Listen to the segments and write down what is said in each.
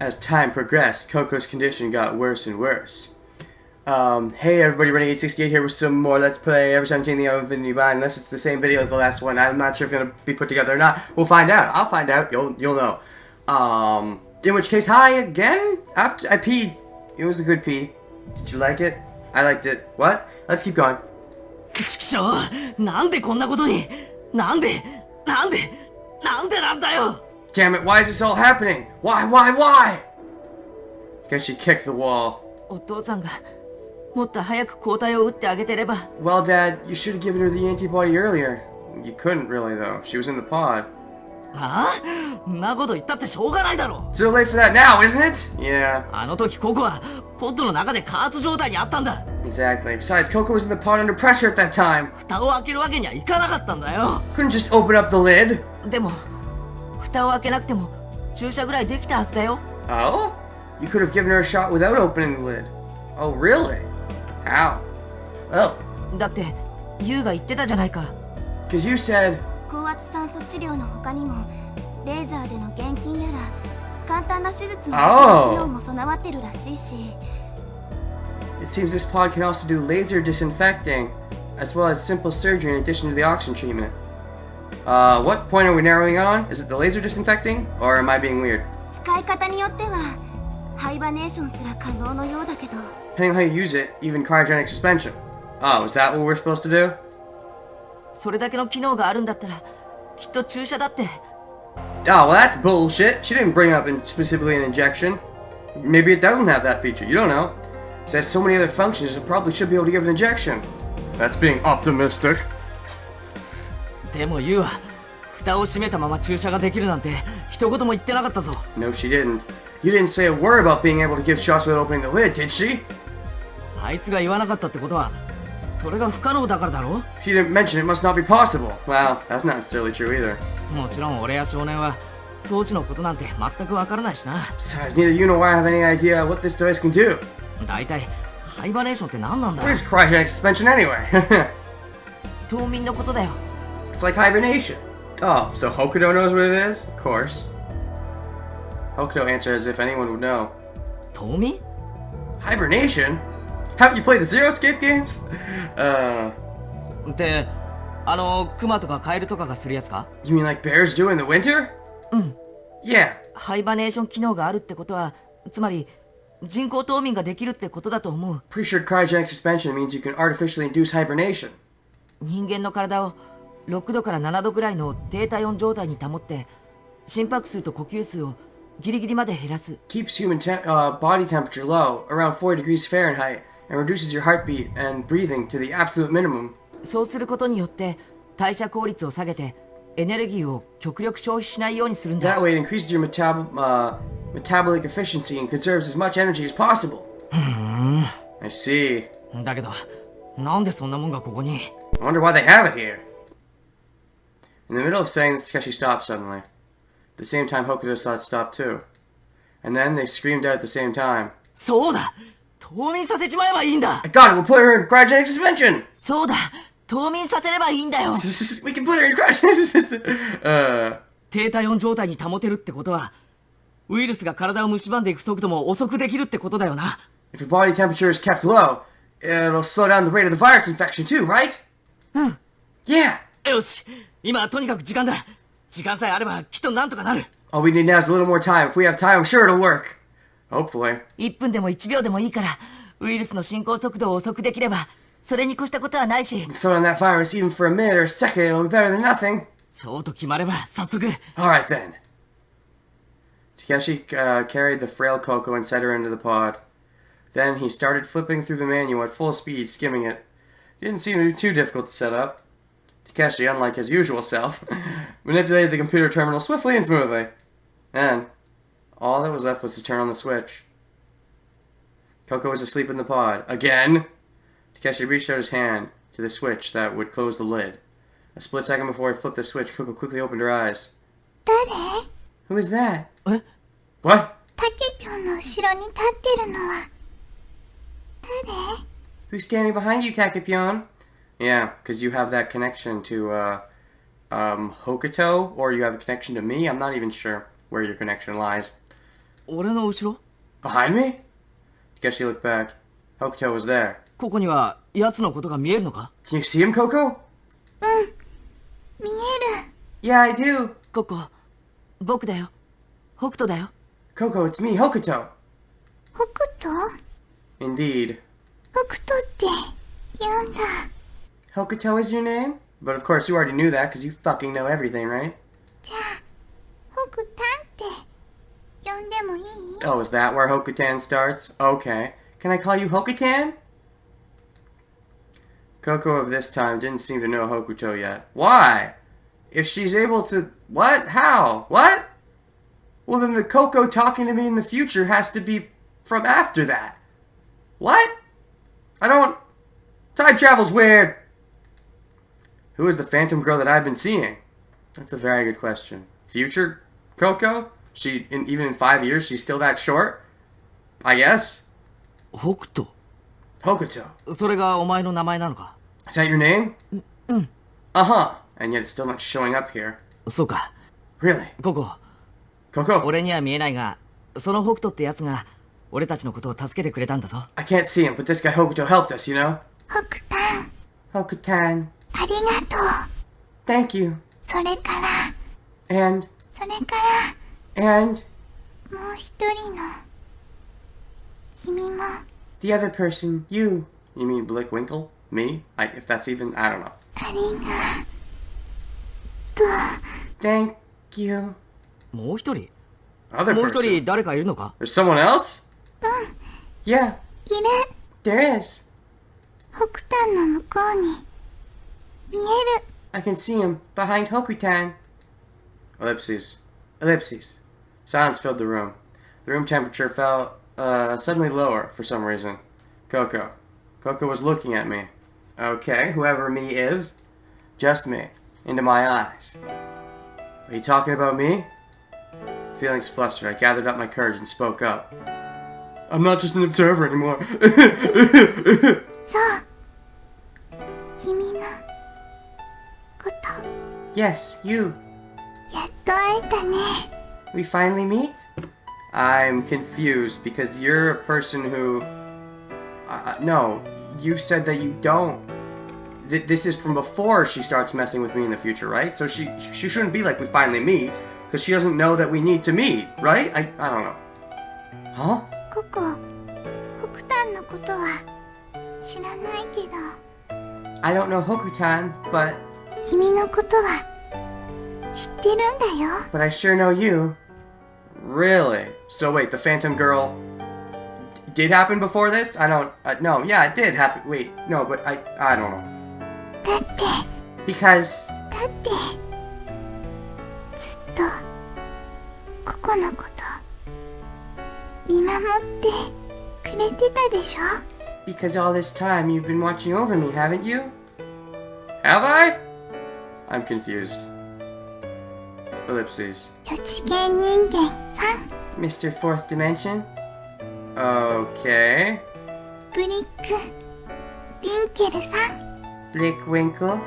As time progressed, Coco's condition got worse and worse. Hey everybody, Renegade68 here with some more Let's Play Ever 17 the Infinity Bind, unless it's the same video as the last one. I'm not sure if it's gonna be put together or not. We'll find out. I'll find out. You'll know. In which case, hi again. After I peed, it was a good pee. Did you like it? I liked it. What? Let's keep going. ちくしょう、なんでこんなことに、なんでなんだよ。 Damn it! Why is this all happening? Why? Because she kicked the wall. お父さんがもっと早く抗体を打ってあげてれば。 Well, Dad, you should have given her the antibody earlier. You couldn't really, though. She was in the pod. はあ？んなこと言ったってしょうがないだろ。 It's too late for that now, isn't it? Yeah. あの時ココはポッドの中で加圧状態にあったんだ。 Exactly. Besides, Coco was in the pod under pressure at that time. 蓋を開けるわけにはいかなかったんだよ。 Couldn't just open up the lid. でも蓋を開けなくても注射ぐらいできたはずだよ。 Oh? You could have given her a shot without opening the lid. Oh, really? How? Well, だってユウが言ってたじゃないか。 because you said... 高圧酸素治療の他にもレーザーでの厳禁やら簡単な手術の機能も備わってるらしいし。 It seems this pod can also do laser disinfecting, as well as simple surgery in addition to the oxygen treatment. What point are we narrowing on? Is it the laser disinfecting, or am I being weird? 使い方によってはハイバネーションすら可能のようだけど。 Depending on how you use it, even cryogenic suspension. Oh, is that what we're supposed to do? それだけの機能があるんだったらきっと注射だって。 Oh, well that's bullshit. She didn't bring up specifically an injection. Maybe it doesn't have that feature, you don't know. It has so many other functions, it probably should be able to give an injection. That's being optimistic. でもユウは蓋を閉めたまま注射ができるなんて一言も言ってなかったぞ。 No, she didn't. You didn't say a word about being able to give shots without opening the lid, did she? あいつが言わなかったってことはそれが不可能だからだろ。 She didn't mention it must not be possible. Well, that's not necessarily true either. もちろん俺や少年は装置のことなんて全くわからないしな。 Besides, neither you nor I have any idea what this device can do. だいたいハイバネーションって何なんだ。 What is cryogenic suspension anyway? 冬眠のことだよ。 It's like hibernation. Oh, so Hokuto knows what it is? Of course. Hokuto answers as if anyone would know. 冬眠？ Hibernation? Haven't you played the Zero Escape games? ってクマとかカエルとかがするやつか？ You mean like bears do in the winter? Yeah. ハイバネーション機能があるってことはつまり人工冬眠ができるってことだと思う。 Pretty sure cryogenic suspension means you can artificially induce hibernation. 人間の体を6度から7度ぐらいの低体温状態に保って心拍数と呼吸数をギリギリまで減らす。 Keeps human body temperature low, around 4 degrees Fahrenheit, and reduces your heartbeat and breathing to the absolute minimum. そうすることによって代謝効率を下げてエネルギーを極力消費しないようにするんだ。 That way it increases your metabolic efficiency and conserves as much energy as possible. I see. だけどなんでそんなもんがここに？ I wonder why they have it here. In the middle of saying this, Takeshi stopped suddenly. At the same time, Hokuto's thoughts stopped too. And then they screamed out at the same time. そうだ、冬眠させちまえばいいんだ。 I got it! We'll put her in cryogenic suspension! そうだ、冬眠させればいいんだよ。 We can put her in cryogenic suspension! 低体温状態に保てるってことはウイルスが体を蝕んでいく速度も遅くできるってことだよな。 If your body temperature is kept low, it'll slow down the rate of the virus infection too, right? Yeah! よし、今はとにかく時間だ。時間さえあればきっとなんとかなる。 All we need now is a little more time. If we have time, I'm sure it'll work. Hopefully. 1分でも1秒でもいいからウイルスの進行速度を遅くできればそれに越したことはないし。 Slow down that virus even for a minute or a second, it'll be better than nothing. そうと決まれば早速。 Alright then. Takeshi carried the frail Coco and set her into the pod. Then he started flipping through the manual at full speed, skimming it. It didn't seem to be too difficult to set up. Takeshi, unlike his usual self, manipulated the computer terminal swiftly and smoothly. Then, all that was left was to turn on the switch. Coco was asleep in the pod. Again! Takeshi reached out his hand to the switch that would close the lid. A split second before he flipped the switch, Coco quickly opened her eyes. 誰？ Who is that? え？ What? タケピョンの後ろに立ってるのは誰？ Who's standing behind you, Takepyon? Yeah, because you have that connection to, Hokuto, or you have a connection to me. I'm not even sure where your connection lies. 俺の後ろ Behind me? Takeshi looked back. Hokuto was there. ここには奴のことが見えるのか Can you see him, Coco? 見える。 Yeah, I do. ココ、僕だよ。北斗だよ。 Coco, it's me, Hokuto. 北斗 Indeed. 北斗って言うんだ。 Hokuto is your name? But of course you already knew that because you fucking know everything, right? じゃあ、北斗って呼んでもいい？ Oh, is that where Hokutan starts? Okay. Can I call you Hokutan? Coco of this time didn't seem to know Hokuto yet. Why? If she's able to... What? How? What? Well, then the Coco talking to me in the future has to be from after that. What? I don't... Time travel's weird. Who is the phantom girl that I've been seeing? That's a very good question. Future Coco? Even in 5 years, she's still that short? I guess. 北斗 Hokuto. それがお前の名前なのか Is that your name? Uh-huh. And yet it's still not showing up here. そうか。 Really? ココ、 Coco? 俺には見えないが、その北斗ってやつが俺たちのことを助けてくれたんだぞ。 I can't see him, but this guy Hokuto helped us, you know? 北斗、 Hokutan. ありがとう。 Thank you. それから、 And... それか And... ら、もう一人の、君も、 The other person, you. You mean Blickwinkle? Me? If that's even... I don't know. ありがとう。 Thank you. もう一人 Other もう一 person? 人誰かいるのか There's someone else? Yeah, いる。 there is. 北斗の向こうに、見える。 I can see him behind Hokutan. Ellipses. Ellipses. Silence filled the room. The room temperature fell suddenly lower for some reason. Coco. Coco was looking at me. Okay, whoever me is. Just me. Into my eyes. Are you talking about me? Feelings flustered, I gathered up my courage and spoke up. I'm not just an observer anymore. そう。君の、こと、 Yes, you. やっと会えたね。 We finally meet? I'm confused because you're a person who... no, you said that you don't... this is from before she starts messing with me in the future, right? So she shouldn't be like, we finally meet, because she doesn't know that we need to meet, right? I don't know. Huh? ここ、北斗のことは知らないけど、 I don't know Hokutan, but 君のことは知ってるんだよ。 I sure know you. Really? So wait, the Phantom Girl did happen before this? I don't... no, yeah, it did happen. Wait, no, but I don't know. だって、 Because... だって、ずっと、ここのこと、見守ってくれてたでしょ Because all this time you've been watching over me, haven't you? Have I? I'm confused. Ellipses. 四次元人間さん、 Mr. Fourth Dimension? Okay. ブリック、ビンケルさん、 Blickwinkle?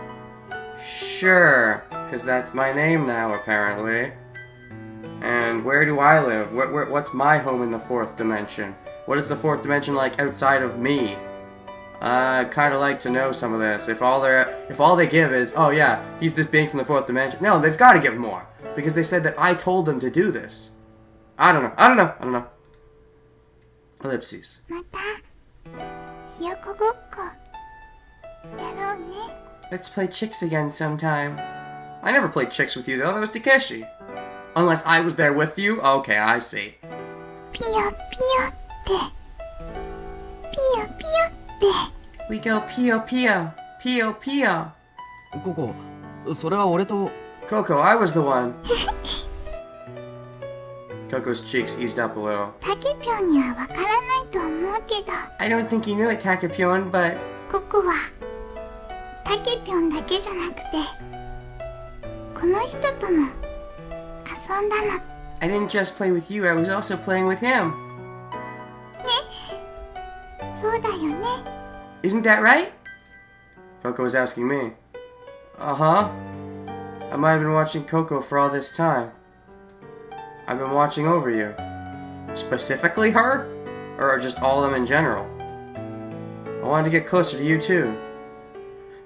Sure, because that's my name now, apparently. And where do I live? What's my home in the fourth dimension? What is the fourth dimension like outside of me? I'd kind of like to know some of this. If all they give is, oh yeah, he's this being from the fourth dimension. No, they've got to give more because they said that I told them to do this. I don't know. Ellipses. また、ひよこごっこ、やろうね。 Let's play chicks again sometime. I never played chicks with you though. That was Takeshi. Unless I was there with you. Okay, I see. ピヨピヨって、ピヨピヨって、 We go pio pio, pio pio. ココ、それは俺と Coco, I was the one. Coco's cheeks eased up a little. タケピョンにはわからないと思うけど、 I don't think you knew it, Takapyon, but ここはタケピョンだけじゃなくて、この人とも遊んだの。 I didn't just play with you, I was also playing with him. そうだよね。 Isn't that right? Coco was asking me. Uh-huh. I might have been watching Coco for all this time. I've been watching over you. Specifically her? Or just all of them in general? I wanted to get closer to you too.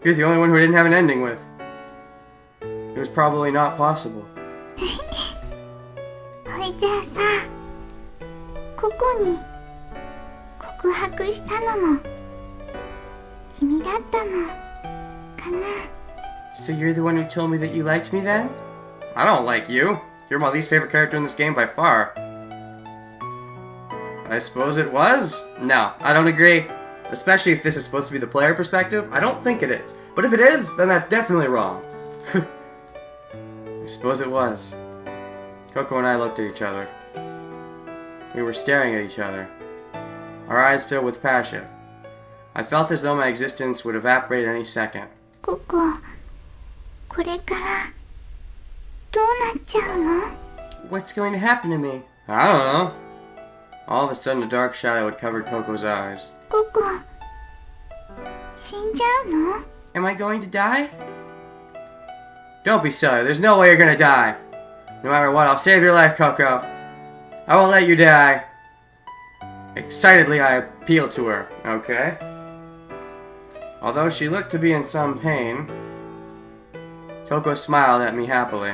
You're the only one who I didn't have an ending with. It was probably not possible. ほいじゃあさ、ココに告白したのも君だったのかな。 So you're the one who told me that you liked me then? I don't like you. You're my least favorite character in this game by far. I suppose it was? No, I don't agree. Especially if this is supposed to be the player perspective. I don't think it is. But if it is, then that's definitely wrong. I suppose it was. Coco and I looked at each other. We were staring at each other. Our eyes filled with passion. I felt as though my existence would evaporate any second. ココ、これからどうなっちゃうの？ What's going to happen to me? I don't know. All of a sudden, a dark shadow had covered Coco's eyes. ココ、死んじゃうの？ Am I going to die? Don't be silly. There's no way you're gonna die. No matter what, I'll save your life, Coco. I won't let you die. Excitedly, I appealed to her. Okay. Although she looked to be in some pain, Coco smiled at me happily.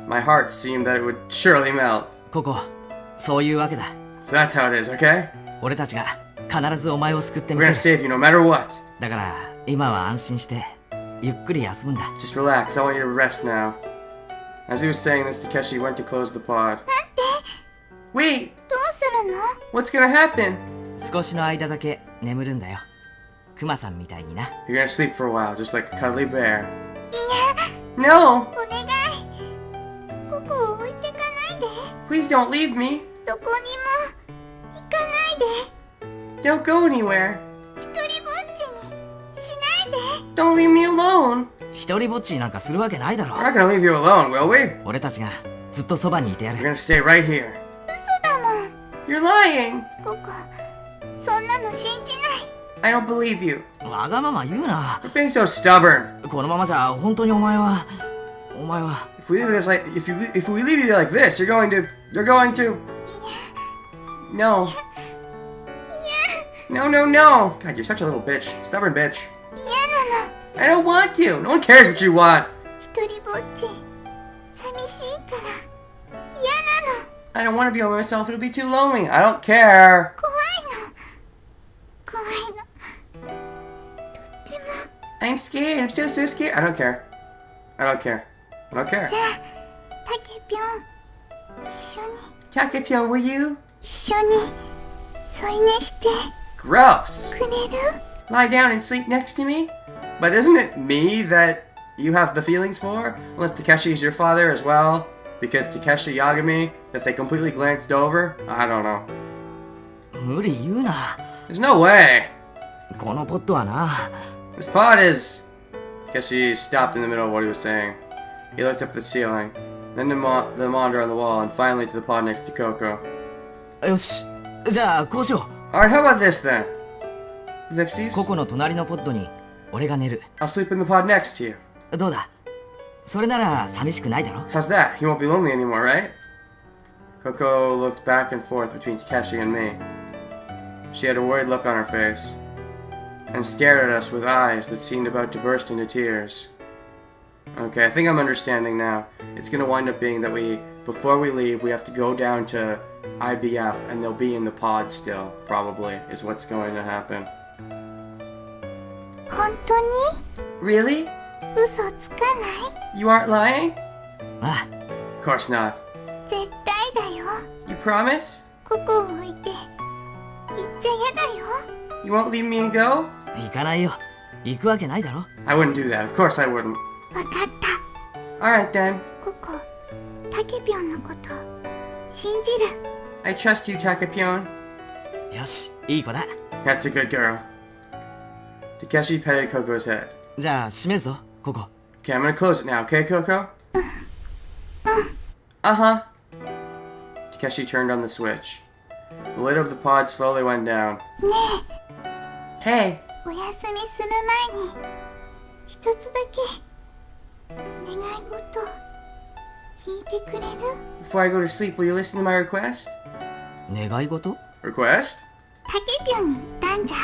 My heart seemed that it would surely melt. ココ、そういうわけだ。 So that's how it is, okay? 俺たちが必ずお前を救ってみ We're gonna せる。 save you no matter what. だから今は安心してゆっくり休むんだ。 Just relax. I want you to rest now. As he was saying this, Takeshi went to close the pod. Wait! どうするの？ What's gonna happen? 少しの間だけ眠るんだよ。クマさんみたいにな。 You're gonna sleep for a while, just like a cuddly bear. いや、 No! お願い。ココを置いてかないで。 Please don't leave me! どこにも行かないで。 Don't go anywhere! 一人ぼっちにしないで。 Don't leave me alone! 一人ぼっちになんかするわけないだろ。 We're not gonna leave you alone, will we? 俺たちがずっとそばにいてや We're る。 gonna stay right here. 嘘だもん。 You're lying! ココ、そんなの信じない。 I don't believe you. わがまま言うな。 You're being so stubborn. このままじゃ本当にお前は If we leave you like this, you're going to. No. No. God, you're such a little bitch. Stubborn bitch. 嫌なの。 I don't want to. No one cares what you want. 一人ぼっち寂しいから嫌なの。 I don't want to be by myself. It'll be too lonely. I don't care. 怖いの。とっても。 I'm scared. I'm so scared. I don't care. I don't care. じゃあタケピョン一緒に Takepyo, will you? 一緒に添い寝して Gross. くれる？ Lie down and sleep next to me? But isn't it me that you have the feelings for? Unless Takeshi is your father as well? Because Takeshi Yagami that they completely glanced over? I don't know. 無理言うな。 There's no way. このポットはな。 This pod is... Takeshi stopped in the middle of what he was saying. He looked up at the ceiling, then the monitor on the wall, and finally to the pod next to Coco. よし、じゃあこうしよ Alright, how about this then? Lipsies? う。ココの隣のポットに俺が寝る。 I'll sleep in the pod next to you. どうだ？それなら寂しくないだろ？ How's that? You won't be lonely anymore, right? Coco looked back and forth between Takeshi and me. She had a worried look on her face, and stared at us with eyes that seemed about to burst into tears. Okay, I think I'm understanding now. It's gonna wind up being that before we leave, we have to go down to IBF, and they'll be in the pod still, probably, is what's going to happen. 本当に？ Really? 嘘つかない？ You aren't lying? あ Of course not. 絶対だよ。 You promise? ココを置いて行っちゃ嫌だよ。 You won't leave me and go? あ、行かないよ。行くわけないだろ。 I wouldn't do that. Of course I wouldn't. わかった。 Alright then. ココ、タケピョンのこと信じる。 I trust you, Takepyon. よし、いい子だ。 That's a good girl. Takeshi petted Coco's head. じゃあ閉めるぞ、ココ。 Okay, I'm gonna close it now, okay, Coco? Uh-huh. Takeshi turned on the switch. The lid of the pod slowly went down. ね Hey, え、お休みする前に一つだけ願い事聞いてくれる？ before I go to sleep, will you listen to my request? 願い事？ Request? タケピョンに言ったんじゃな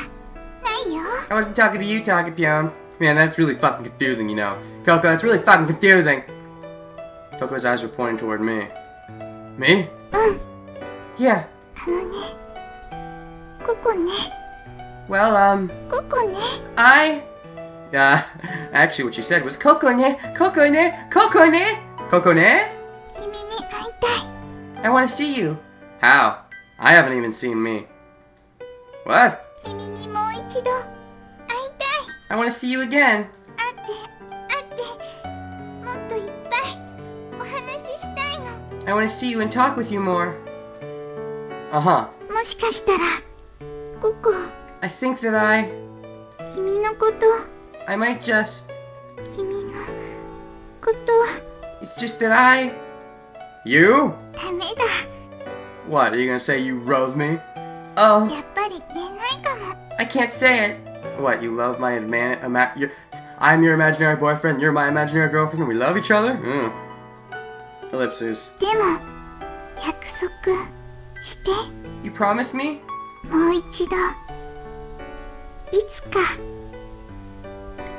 いよ。 I wasn't talking to you, Takepyeon. Man, that's really fucking confusing, you know. Coco, that's really fucking confusing. Coco's eyes were pointing toward me. Me? うん。 Yeah. あのね、ここね、 Well, ここね。 actually what she said was Coco ne, Coco ne, Coco ne, Coco ne? 君に会いたい。 I want to see you. How? I haven't even seen me. What? 君にもう一度会いたい。 I want to see you again. 会ってもっといっぱいお話ししたいの。 I want to see you and talk with you more. Uh-huh. もしかしたらここ I think that 君のこと I might just... 君のこと It's just that You? ダメだ。 What, are you gonna say you love me? Oh, やっぱり言えないかも。 I can't say it. What, you love my I'm your imaginary boyfriend, you're my imaginary girlfriend, and we love each other? Ellipses. でも約束して。 You promise me? もう一度いつか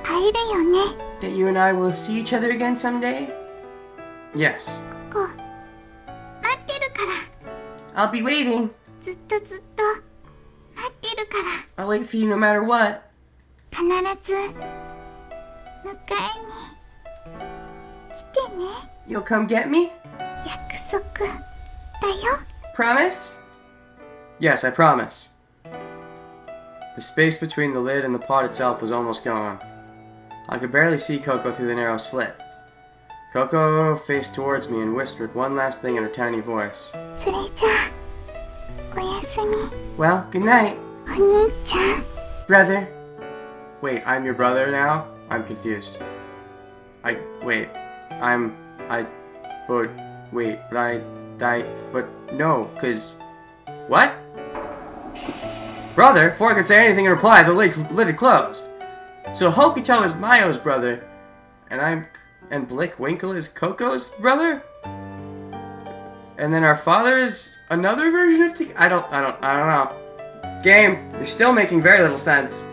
会えるよね。 That you and I will see each other again someday? Yes. ここ待ってるから。 I'll be waiting. ずっと待ってるから。 I'll wait for you no matter what. 必ず迎えに来てね。 You'll come get me? 約束だよ。 Promise? Yes, I promise. The space between the lid and the pod itself was almost gone. I could barely see Coco through the narrow slit. Coco faced towards me and whispered one last thing in her tiny voice. それじゃあおやすみ。 Well, good night, お兄ちゃん。 brother. Wait, I'm your brother now? I'm confused. But no, cause... What? Brother? Before I could say anything in reply, the lid had closed. So Hokuto is Mayo's brother, and Blick Winkle is Coco's brother? And then our father is another version of I don't know. Game, you're still making very little sense.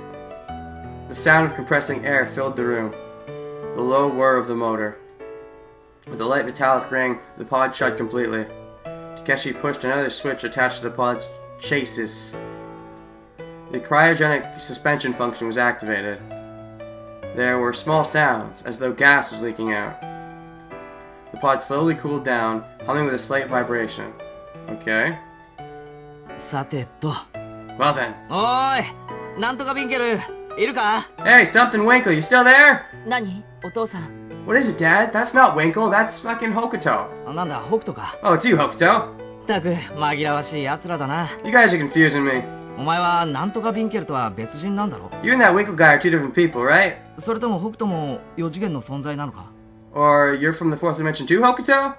The sound of compressing air filled the room. The low whir of the motor. With a light metallic ring, the pod shut completely. Takeshi pushed another switch attached to the pod's chassis. The cryogenic suspension function was activated. There were small sounds, as though gas was leaking out. The pod slowly cooled down, humming with a slight vibration. Okay. さてと。 Well then. おーい、なんとかビンケル、いるか？ Hey, something Winkle, you still there? 何？お父さん。 What is it, Dad? That's not Winkle, that's fucking Hokuto. なんだ、北斗か。 Oh, it's you, Hokuto. ったく、紛らわしい奴らだな。 You guys are confusing me. お前はなんとかビンケルとは別人なんだろ？ You and that Winkle guy are two different people, right? それとも北斗も4次元の存在なのか？ Or you're from the fourth dimension too, Hokuto?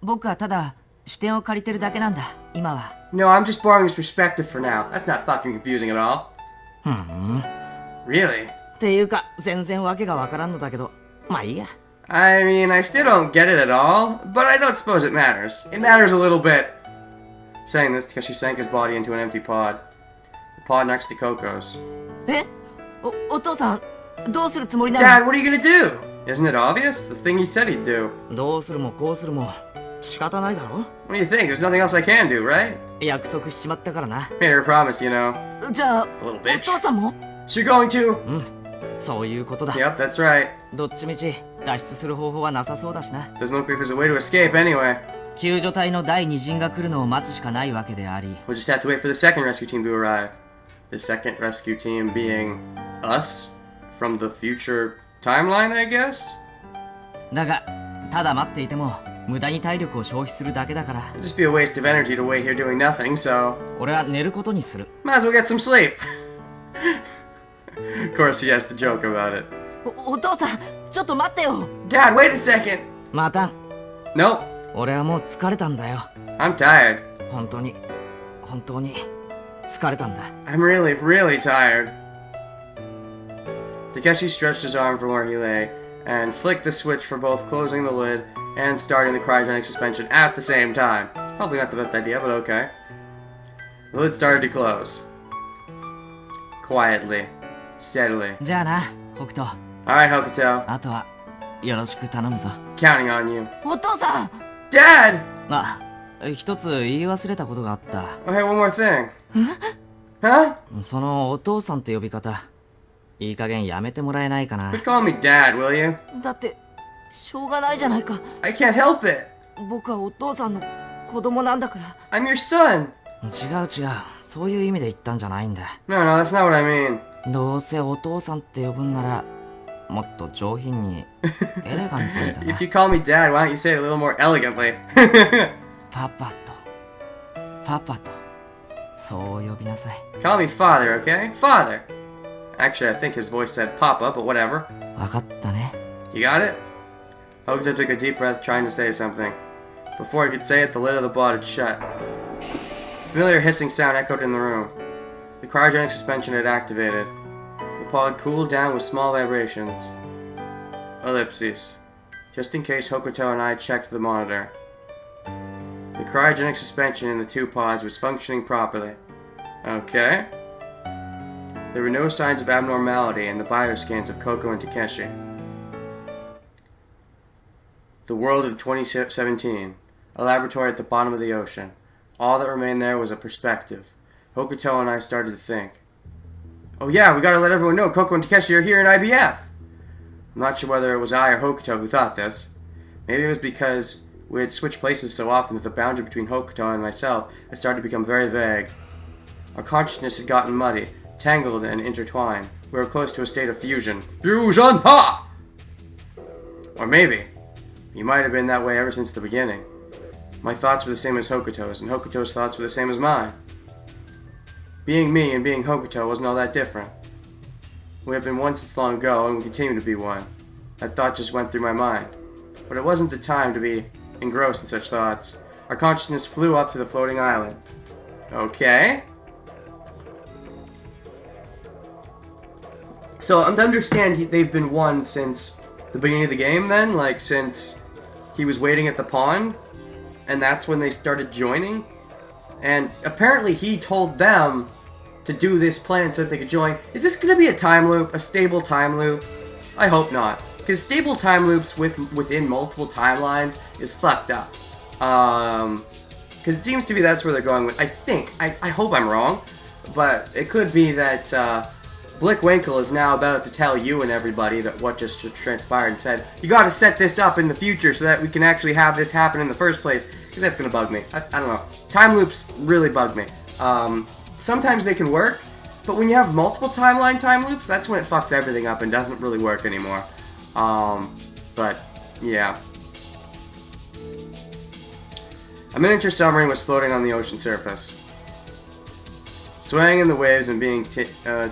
僕はただ視点を借りてるだけなんだ、今は。 No, I'm just borrowing his perspective for now. That's not fucking confusing at all. Really? っていうか、全然わけがわからんのだけど、まあいいや。 I mean, I still don't get it at all, but I don't suppose it matters. It matters a little bit. Saying this, Takeshi sank his body into an empty pod. The pod next to Coco's. え？お父さん、どうするつもりなの？ Dad, what are you gonna do? Isn't it obvious? The thing he said he'd do. どうするもこうするも仕方ないだろ？ What do you think? There's nothing else I can do, right? 約束しちまったからな。 Made her a promise, you know. じゃあ、 The little お bitch. 父さんも？ So you're going to? そういうことだ。 Yep, that's right. どっちみち脱出する方法はなさそうだしな。 Doesn't look like there's a way to escape anyway. 救助隊の第二陣が来るのを待つしかないわけであり。 We'll just have to wait for the second rescue team to arrive. The second rescue team being us? From the future timeline, I guess? だが、ただ待っていても無駄に体力を消費するだけだから。 It'd just be a waste of energy to wait here doing nothing, so... 俺は寝ることにする。 Might as well get some sleep. Of course he has to joke about it. お父さん、ちょっと待ってよ。 Dad, wait a second! またん。 Nope. 俺はもう疲れたんだよ。 I'm tired. 本当に疲れたんだ。 I'm really, really tired. Takeshi stretched his arm from where he lay and flicked the switch for both closing the lid and starting the cryogenic suspension at the same time. It's Probably not the best idea, but okay. The lid started to close. Quietly. Steadily. じゃあな、北斗。 Alright, Hokuto. あとはよろしく頼むぞ。 Counting on you. お父さん。 Dad! あ、一つ言い忘れたことがあった。 Oh, hey, one more thing. Huh? そのお父さんって呼び方、いい加減やめてもらえないかな。 Quit calling me Dad, will you? だってしょうがないじゃないか。 I can't help it. 僕はお父さんの子供なんだから。 I'm your son. 違う違う、そういう意味で言ったんじゃないんだ。 No, that's not what I mean. どうせお父さんって呼ぶんならもっと上品にエレガントにだな。 If you call me Dad, why don't you say it a little more elegantly? パパとパパとそう呼びなさい。 Call me Father, okay? Father. Actually, I think his voice said Papa, but whatever. わかったね。 You got it? Hokuto took a deep breath, trying to say something. Before he could say it, the lid of the bottle had shut. A familiar hissing sound echoed in the room. The cryogenic suspension had activated. The pod cooled down with small vibrations. Ellipses. Just in case Hokuto and I checked the monitor. The cryogenic suspension in the two pods was functioning properly. Okay. There were no signs of abnormality in the bioscans of Koko and Takeshi. The world of 2017. A laboratory at the bottom of the ocean. All that remained there was a perspective. Hokuto and I started to think. Oh yeah, we gotta let everyone know Koko and Takeshi are here in IBF! I'm not sure whether it was I or Hokuto who thought this. Maybe it was because we had switched places so often that the boundary between Hokuto and myself had started to become very vague. Our consciousness had gotten muddy, tangled and intertwined. We were close to a state of fusion. Fusion! Ha! Or maybe, you might have been that way ever since the beginning. My thoughts were the same as Hokuto's, and Hokuto's thoughts were the same as mine. Being me and being Hokuto wasn't all that different. We had been one since long ago, and we continue to be one. That thought just went through my mind. But it wasn't the time to be engrossed in such thoughts. Our consciousness flew up to the floating island. Okay. So I'm to understand they've been one since the beginning of the game then? Like since he was waiting at the pond? And that's when they started joining? And apparently he told them to do this plan so that they could join. Is this going to be a time loop? A stable time loop? I hope not. Because stable time loops within multiple timelines is fucked up. Because it seems to be that's where they're going with. I think. I hope I'm wrong. But it could be that Blickwinkle is now about to tell you and everybody that what just transpired and said, you gotta set this up in the future so that we can actually have this happen in the first place. Because that's gonna bug me. I don't know. Time loops really bug me. Sometimes they can work, but when you have multiple timeline time loops, that's when it fucks everything up and doesn't really work anymore. But, yeah. A miniature submarine was floating on the ocean surface. Swaying in the waves and being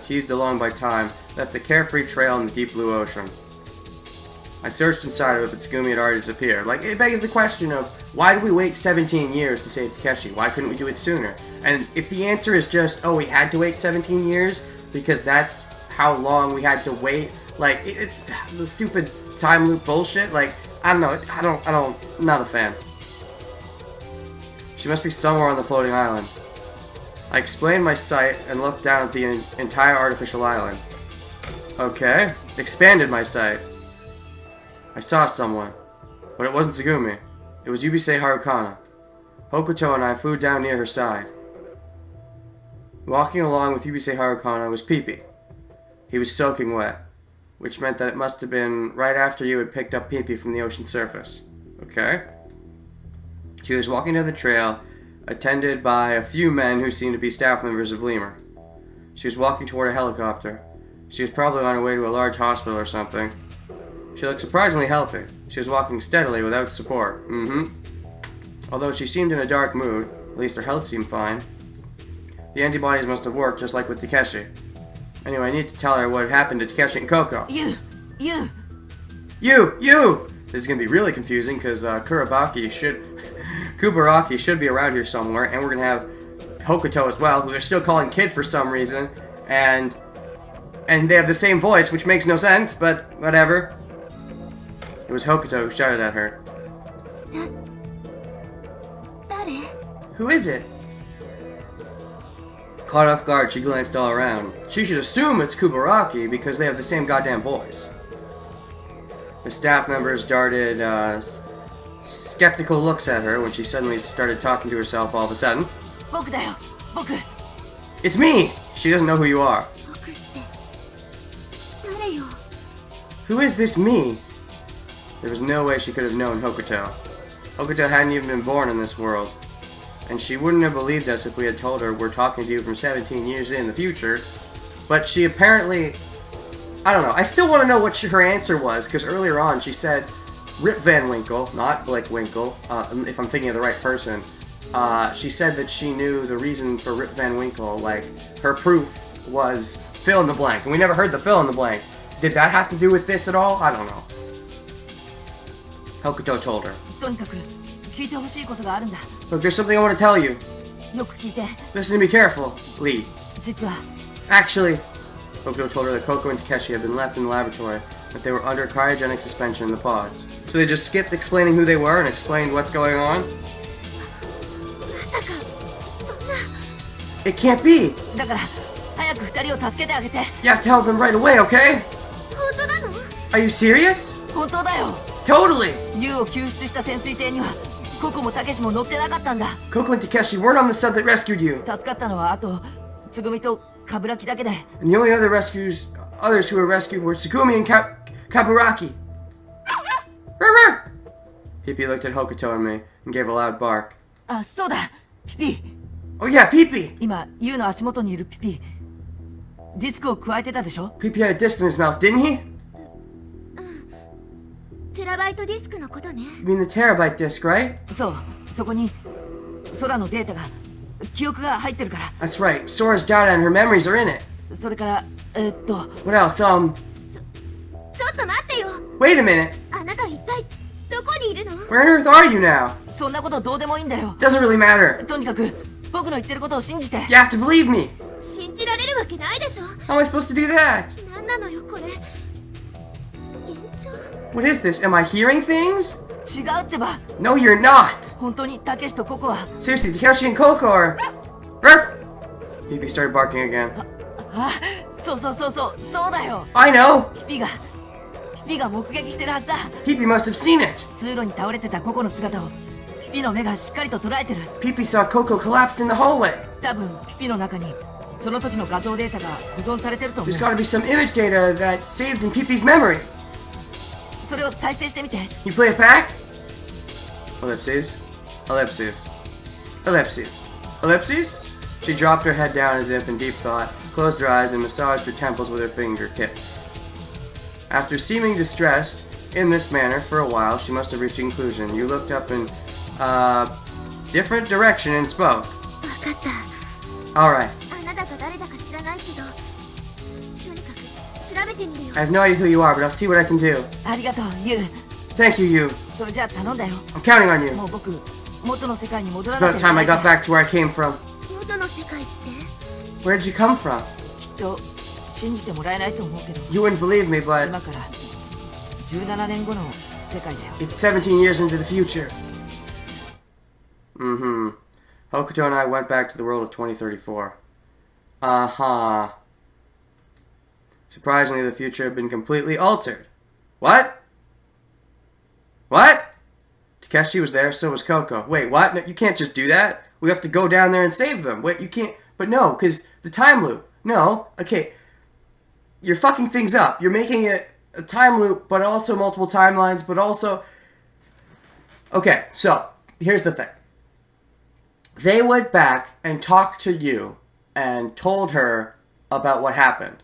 teased along by time left a carefree trail in the deep blue ocean. I searched inside of it, but Tsugumi had already disappeared. Like, it begs the question of, why did we wait 17 years to save Takeshi? Why couldn't we do it sooner? And if the answer is just, oh, we had to wait 17 years because that's how long we had to wait, like, it's the stupid time loop bullshit. Like, I don't know. I'm not a fan. She must be somewhere on the floating island. I explained my sight and looked down at the entire artificial island. Okay. Expanded my sight. I saw someone. But it wasn't Tsugumi. It was Yubisei Harukana. Hokuto and I flew down near her side. Walking along with Yubisei Harukana was Peepee. He was soaking wet, which meant that it must have been right after you had picked up Peepee from the ocean surface. Okay? She was walking down the trail, attended by a few men who seemed to be staff members of Lemur. She was walking toward a helicopter. She was probably on her way to a large hospital or something. She looked surprisingly healthy. She was walking steadily without support. Although she seemed in a dark mood, at least her health seemed fine. The antibodies must have worked just like with Takeshi. Anyway, I need to tell her what had happened to Takeshi and Koko. You! This is gonna be really confusing because Kubaraki should be around here somewhere, and we're gonna have Hokuto as well, who they're still calling Kid for some reason, and they have the same voice, which makes no sense, but whatever. It was Hokuto who shouted at her. 誰？ Who is it? Caught off guard, she glanced all around. She should assume it's Kubaraki because they have the same goddamn voice. The staff members darted skeptical looks at her when she suddenly started talking to herself all of a sudden. 僕だよ僕 It's me! She doesn't know who you are. 僕って誰よ。 Who is this me? There was no way she could have known Hokuto. Hokuto hadn't even been born in this world. And she wouldn't have believed us if we had told her we're talking to you from 17 years in the future. But she apparently... I don't know. I still want to know what her answer was, because earlier on she said Rip Van Winkle, not Blake Winkle, if I'm thinking of the right person. She said that she knew the reason for Rip Van Winkle, like, her proof was fill in the blank. And we never heard the fill in the blank. Did that have to do with this at all? I don't know. Hokuto told her. とにかく聞いてほしいことがあるんだ Look, there's something I want to tell you. よく聞いて Listen to me carefully. 実は Actually, Hokuto told her that Koko and Takeshi had been left in the laboratory, that they were under cryogenic suspension in the pods. So they just skipped explaining who they were and explained what's going on? まさかそんな。 It can't be! だから早く二人を助けてあげて You have to tell them right away, okay? 本当なの。 Are you serious? 本当だよ Totally! ユウを救出した潜水艇にはココもタケシも乗ってなかったんだ Koko and Takeshi weren't on the sub that rescued you. 助かったのはあとつぐみとカブラキだけで And the only others who were rescued were Tsugumi and Kaburaki. Pee-Pee looked at Hokuto and me and gave a loud bark. あそうだピピ Oh yeah, Pee-Pee! 今ユウの足元にいるピピディスクを加えてたでしょ Pee-Pee had a disc in his mouth, didn't he? テラバイトディスクのことね。 You mean the terabyte disc, right? そうそこに空のデータが記憶が入ってるから That's right. Sora's data and her memories are in it. それからWhat else? ちょっと待ってよ。 Wait a minute. あなた一体どこにいるの。 Where on earth are you now? そんなことどうでもいいんだよ Doesn't really matter. とにかく僕の言ってることを信じて You have to believe me. 信じられるわけないでしょ。 How am I supposed to do that? なんなのよこれ。現状。 What is this? Am I hearing things? 違うってば No, you're not. 本当にタケシとココは Seriously, Takeshi and Koko are... Ruff! Pee-Pee started barking again. あそうだよ I know. ピピが目撃してるはずだ Pee-Pee must have seen it. 通路に倒れてたココの姿をピピの目がしっかりと捉えてる Pee-Pee saw Koko collapsed in the hallway. 多分ピピの中にその時の画像データが保存されてると思う There's gotta be some image data that's saved in Pee-Pee's memory. それを再生してみて You play it back? Ellipses. Ellipses. Ellipses. Ellipses? She dropped her head down as if in deep thought, closed her eyes, and massaged her temples with her fingertips. After seeming distressed in this manner for a while, she must have reached a conclusion. You looked up in different direction and spoke. わかった。 Alright. あなたが誰だか知らないけど、とにかく調べてみるよ。 I have no idea who you are, but I'll see what I can do. ありがとうユウ Thank you, you. それじゃあ頼んだよ I'm counting on you. もう僕元の世界に戻 It's らな about きゃい time け I ない got から back to where I came from. 元の世界って。 Where did you come from? きっと信じてもらえないと思うけど You wouldn't believe me, but 今から17年後の世界だよ it's 17 years into the future. Mm-hmm. Hokuto and I went back to the world of 2034. Uh-huh. Surprisingly, the future had been completely altered. What? What? Takeshi was there, so was Koko. Wait, what? No, you can't just do that. We have to go down there and save them. Wait, you can't... But no, because the time loop. No, okay. You're fucking things up. You're making it a time loop, but also multiple timelines, but also... Okay, so, here's the thing. They went back and talked to you and told her about what happened.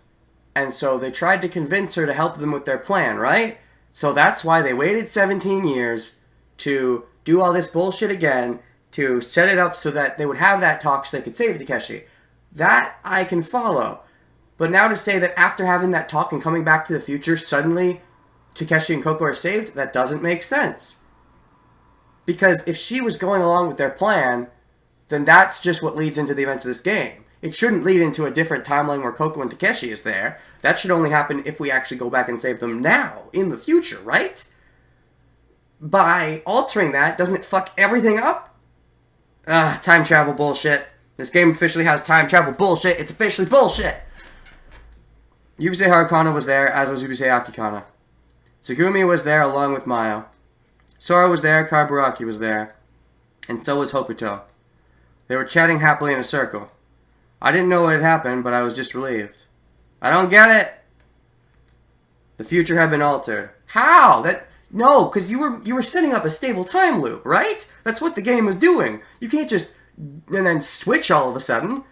And so they tried to convince her to help them with their plan, right? So that's why they waited 17 years to do all this bullshit again, to set it up so that they would have that talk so they could save Takeshi. That I can follow. But now to say that after having that talk and coming back to the future, suddenly Takeshi and Koko are saved, that doesn't make sense. Because if she was going along with their plan, then that's just what leads into the events of this game. It shouldn't lead into a different timeline where Koko and Takeshi is there. That should only happen if we actually go back and save them now, in the future, right? By altering that, doesn't it fuck everything up? Time travel bullshit. This game officially has time travel bullshit. It's officially bullshit. Yubusei Harukana was there, as was Yubusei Akikana. Tsugumi was there along with Mayo. Sora was there, Karaburaki was there. And so was Hokuto. They were chatting happily in a circle. I didn't know what had happened, but I was just relieved. I don't get it. The future had been altered. How? No, because you were setting up a stable time loop, right? That's what the game was doing. You can't just and then switch all of a sudden.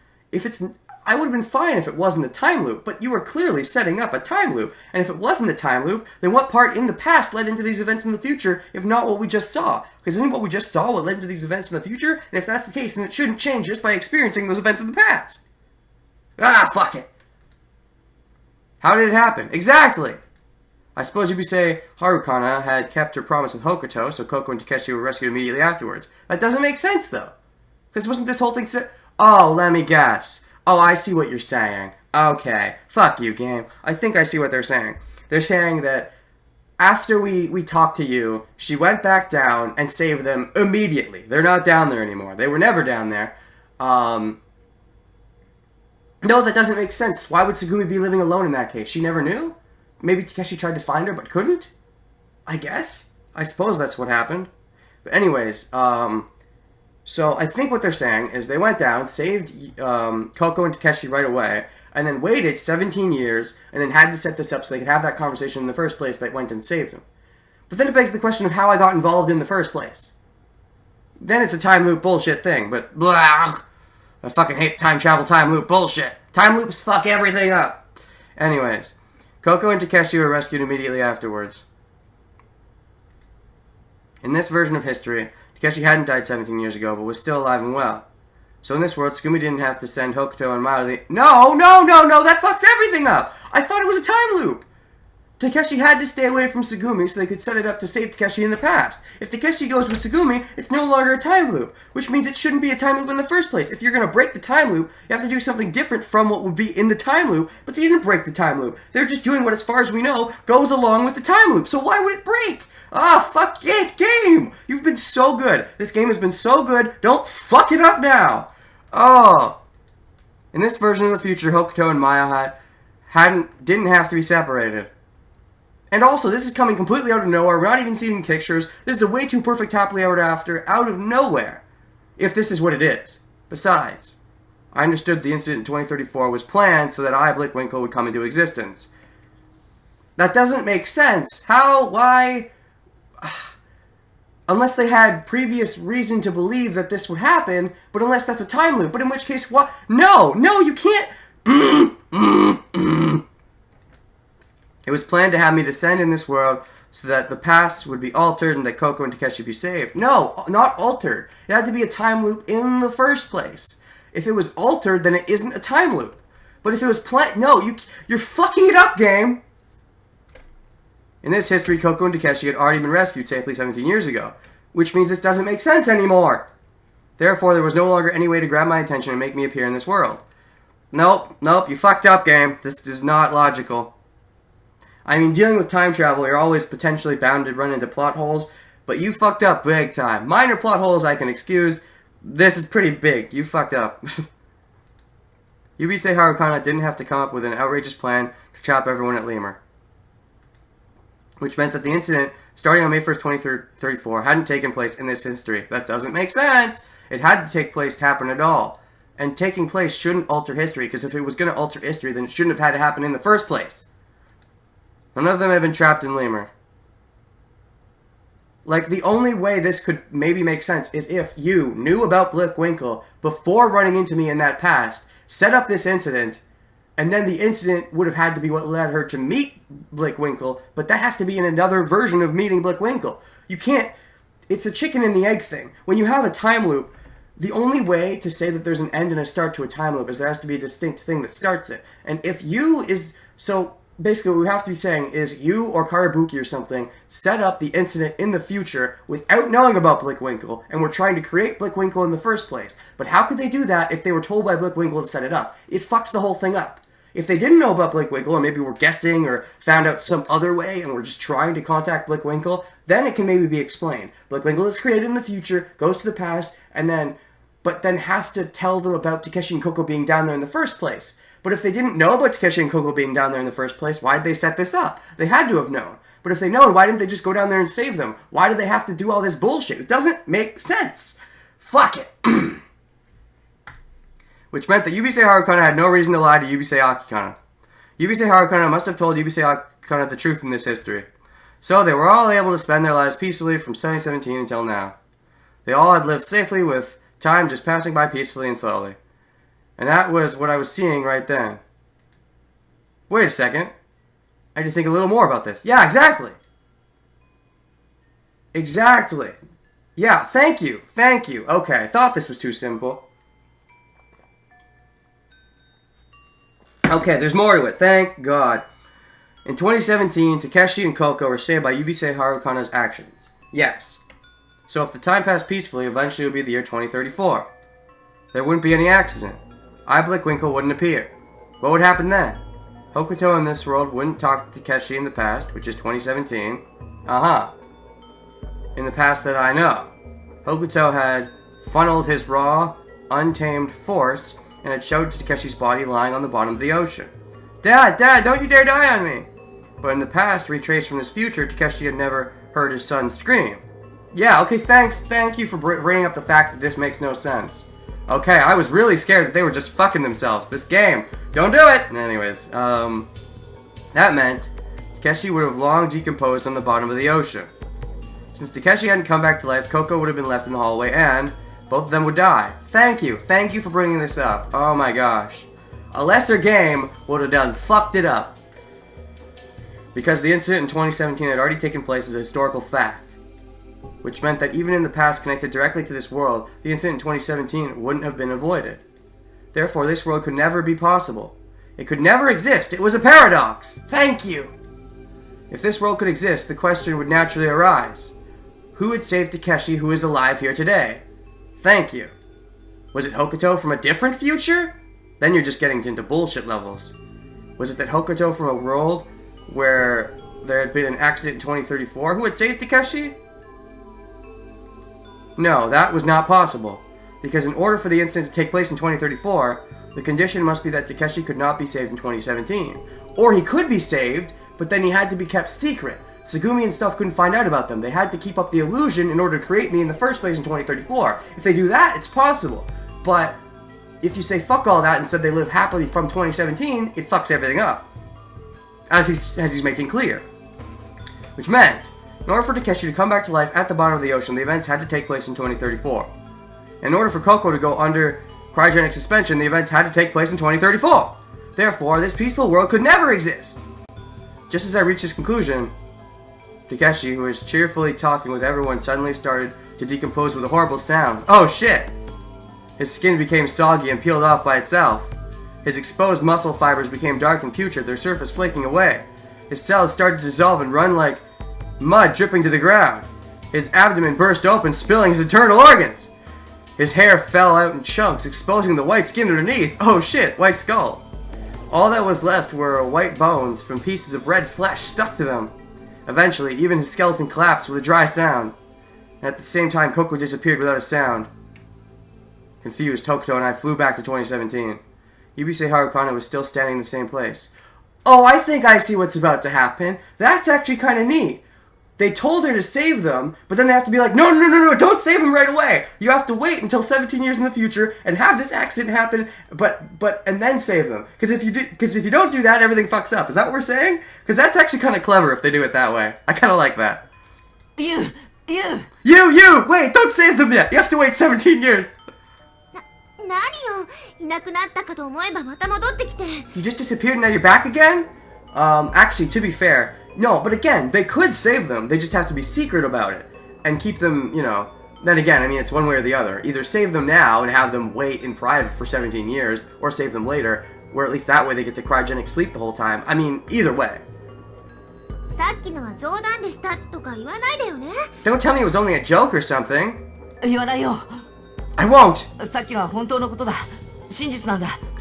I would have been fine if it wasn't a time loop, but you were clearly setting up a time loop. And if it wasn't a time loop, then what part in the past led into these events in the future, if not what we just saw? Because isn't what we just saw what led into these events in the future? And if that's the case, then it shouldn't change just by experiencing those events in the past. Fuck it. How did it happen? Exactly. I suppose you'd say Harukana had kept her promise with Hokuto, so Koko and Takeshi were rescued immediately afterwards. That doesn't make sense, though. Because wasn't this whole thing Oh, let me guess. Oh, I see what you're saying. Okay. Fuck you, game. I think I see what they're saying. They're saying that after we talked to you, she went back down and saved them immediately. They're not down there anymore. They were never down there. No, that doesn't make sense. Why would Tsugumi be living alone in that case? She never knew? Maybe Takeshi tried to find her but couldn't? I guess. I suppose that's what happened. But anyways, so I think what they're saying is they went down, saved Koko and Takeshi right away, and then waited 17 years, and then had to set this up so they could have that conversation in the first place that went and saved him. But then it begs the question of how I got involved in the first place. Then it's a time loop bullshit thing, but blah. I fucking hate time travel, time loop bullshit. Time loops fuck everything up. Anyways, Koko and Takeshi were rescued immediately afterwards. In this version of history, Takeshi hadn't died 17 years ago, but was still alive and well. So in this world, Tsugumi didn't have to send Hokuto and Mayo to the... No, that fucks everything up! I thought it was a time loop! Takeshi had to stay away from Tsugumi so they could set it up to save Takeshi in the past. If Takeshi goes with Tsugumi, it's no longer a time loop, which means it shouldn't be a time loop in the first place. If you're going to break the time loop, you have to do something different from what would be in the time loop, but they didn't break the time loop. They're just doing what, as far as we know, goes along with the time loop, so why would it break? Fuck it, game! You've been so good. This game has been so good. Don't fuck it up now! In this version of the future, Hokuto and Mayo didn't have to be separated. And also, this is coming completely out of nowhere. We're not even seeing pictures. This is a way too perfect happily ever after, out of nowhere. If this is what it is. Besides, I understood the incident in 2034 was planned so that I, Blickwinkle, would come into existence. That doesn't make sense. How? Why? Unless they had previous reason to believe that this would happen, but unless that's a time loop. But in which case, what? No, you can't. It was planned to have me descend in this world so that the past would be altered and that Koko and Takeshi be saved. No, not altered. It had to be a time loop in the first place. If it was altered, then it isn't a time loop. But if it was planned... No, you're fucking it up, game! In this history, Koko and Takeshi had already been rescued safely 17 years ago, which means this doesn't make sense anymore. Therefore, there was no longer any way to grab my attention and make me appear in this world. Nope, you fucked up, game. This is not logical. I mean, dealing with time travel, you're always potentially bound to run into plot holes, but you fucked up big time. Minor plot holes I can excuse. This is pretty big. You fucked up. Yubusei Harukana didn't have to come up with an outrageous plan to trap everyone at Lemur. Which meant that the incident, starting on May 1st, 2034, hadn't taken place in this history. That doesn't make sense! It had to take place to happen at all. And taking place shouldn't alter history, because if it was going to alter history, then it shouldn't have had to happen in the first place. None of them had been trapped in Lemur. Like, the only way this could maybe make sense is if you knew about Blickwinkle before running into me in that past, set up this incident, and then the incident would have had to be what led her to meet Blickwinkle, but that has to be in another version of meeting Blickwinkle. You can't... It's a chicken and the egg thing. When you have a time loop, the only way to say that there's an end and a start to a time loop is there has to be a distinct thing that starts it. And if you is... So... Basically, what we have to be saying is you or Karabuki or something set up the incident in the future without knowing about Blickwinkle, and were trying to create Blickwinkle in the first place. But how could they do that if they were told by Blickwinkle to set it up? It fucks the whole thing up. If they didn't know about Blickwinkle, or maybe were guessing or found out some other way and were just trying to contact Blickwinkle, then it can maybe be explained. Blickwinkle is created in the future, goes to the past, and then but then has to tell them about Takeshi and Koko being down there in the first place. But if they didn't know about Takeshi and Koko being down there in the first place, why did they set this up? They had to have known. But if they known, why didn't they just go down there and save them? Why did they have to do all this bullshit? It doesn't make sense. Fuck it. Which meant that Yubisei Harukana had no reason to lie to Yubisei Akikana. Yubisei Harukana must have told Yubisei Akikana the truth in this history. So they were all able to spend their lives peacefully from 2017 until now. They all had lived safely with time just passing by peacefully and slowly. And that was what I was seeing right then. Wait a second. I need to think a little more about this. Yeah, exactly. Exactly. Yeah, thank you. Thank you. Okay, I thought this was too simple. Okay, there's more to it. Thank God. In 2017, Takeshi and Koko were saved by Yubisei Harukana's actions. Yes. So if the time passed peacefully, eventually it would be the year 2034. There wouldn't be any accident. Iblicwinkle wouldn't appear. What would happen then? Hokuto in this world wouldn't talk to Takeshi in the past, which is 2017. In the past that I know. Hokuto had funneled his raw, untamed force and had showed Takeshi's body lying on the bottom of the ocean. Dad, don't you dare die on me! But in the past, retraced from this future, Takeshi had never heard his son scream. Yeah, okay, thank you for bringing up the fact that this makes no sense. Okay, I was really scared that they were just fucking themselves. This game. Don't do it! Anyways, that meant Takeshi would have long decomposed on the bottom of the ocean. Since Takeshi hadn't come back to life, Koko would have been left in the hallway and both of them would die. Thank you for bringing this up. Oh my gosh. A lesser game would have done fucked it up. Because the incident in 2017 had already taken place as a historical fact. Which meant that even in the past connected directly to this world, the incident in 2017 wouldn't have been avoided. Therefore, this world could never be possible. It could never exist. It was a paradox. Thank you. If this world could exist, the question would naturally arise. Who would save Takeshi who is alive here today? Thank you. Was it Hokuto from a different future? Then you're just getting into bullshit levels. Was it that Hokuto from a world where there had been an accident in 2034 who had saved Takeshi? No, that was not possible. Because in order for the incident to take place in 2034, the condition must be that Takeshi could not be saved in 2017. Or he could be saved, but then he had to be kept secret. Tsugumi and stuff couldn't find out about them. They had to keep up the illusion in order to create me in the first place in 2034. If they do that, it's possible. But if you say fuck all that and said they live happily from 2017, it fucks everything up. As he's making clear. Which meant, in order for Takeshi to come back to life at the bottom of the ocean, the events had to take place in 2034. In order for Koko to go under cryogenic suspension, the events had to take place in 2034. Therefore, this peaceful world could never exist. Just as I reached this conclusion, Takeshi, who was cheerfully talking with everyone, suddenly started to decompose with a horrible sound. Oh shit! His skin became soggy and peeled off by itself. His exposed muscle fibers became dark and putrid, their surface flaking away. His cells started to dissolve and run like mud dripping to the ground. His abdomen burst open, spilling his internal organs. His hair fell out in chunks, exposing the white skin underneath. Oh shit, white skull. All that was left were white bones from pieces of red flesh stuck to them. Eventually, even his skeleton collapsed with a dry sound. And at the same time, Koko disappeared without a sound. Confused, Hokuto and I flew back to 2017. Yubisei Harukana was still standing in the same place. Oh, I think I see what's about to happen. That's actually kind of neat. They told her to save them, but then they have to be like, no, don't save them right away. You have to wait until 17 years in the future and have this accident happen, and then save them. Because if you don't do that, everything fucks up. Is that what we're saying? Because that's actually kind of clever if they do it that way. I kind of like that. You! Wait, don't save them yet. You have to wait 17 years. You just disappeared and now you're back again? Actually, to be fair, no, but again, they could save them. They just have to be secret about it. And keep them, then again, I mean, it's one way or the other. Either save them now and have them wait in private for 17 years, or save them later, where at least that way they get to cryogenic sleep the whole time. I mean, either way. Don't tell me it was only a joke or something. I won't!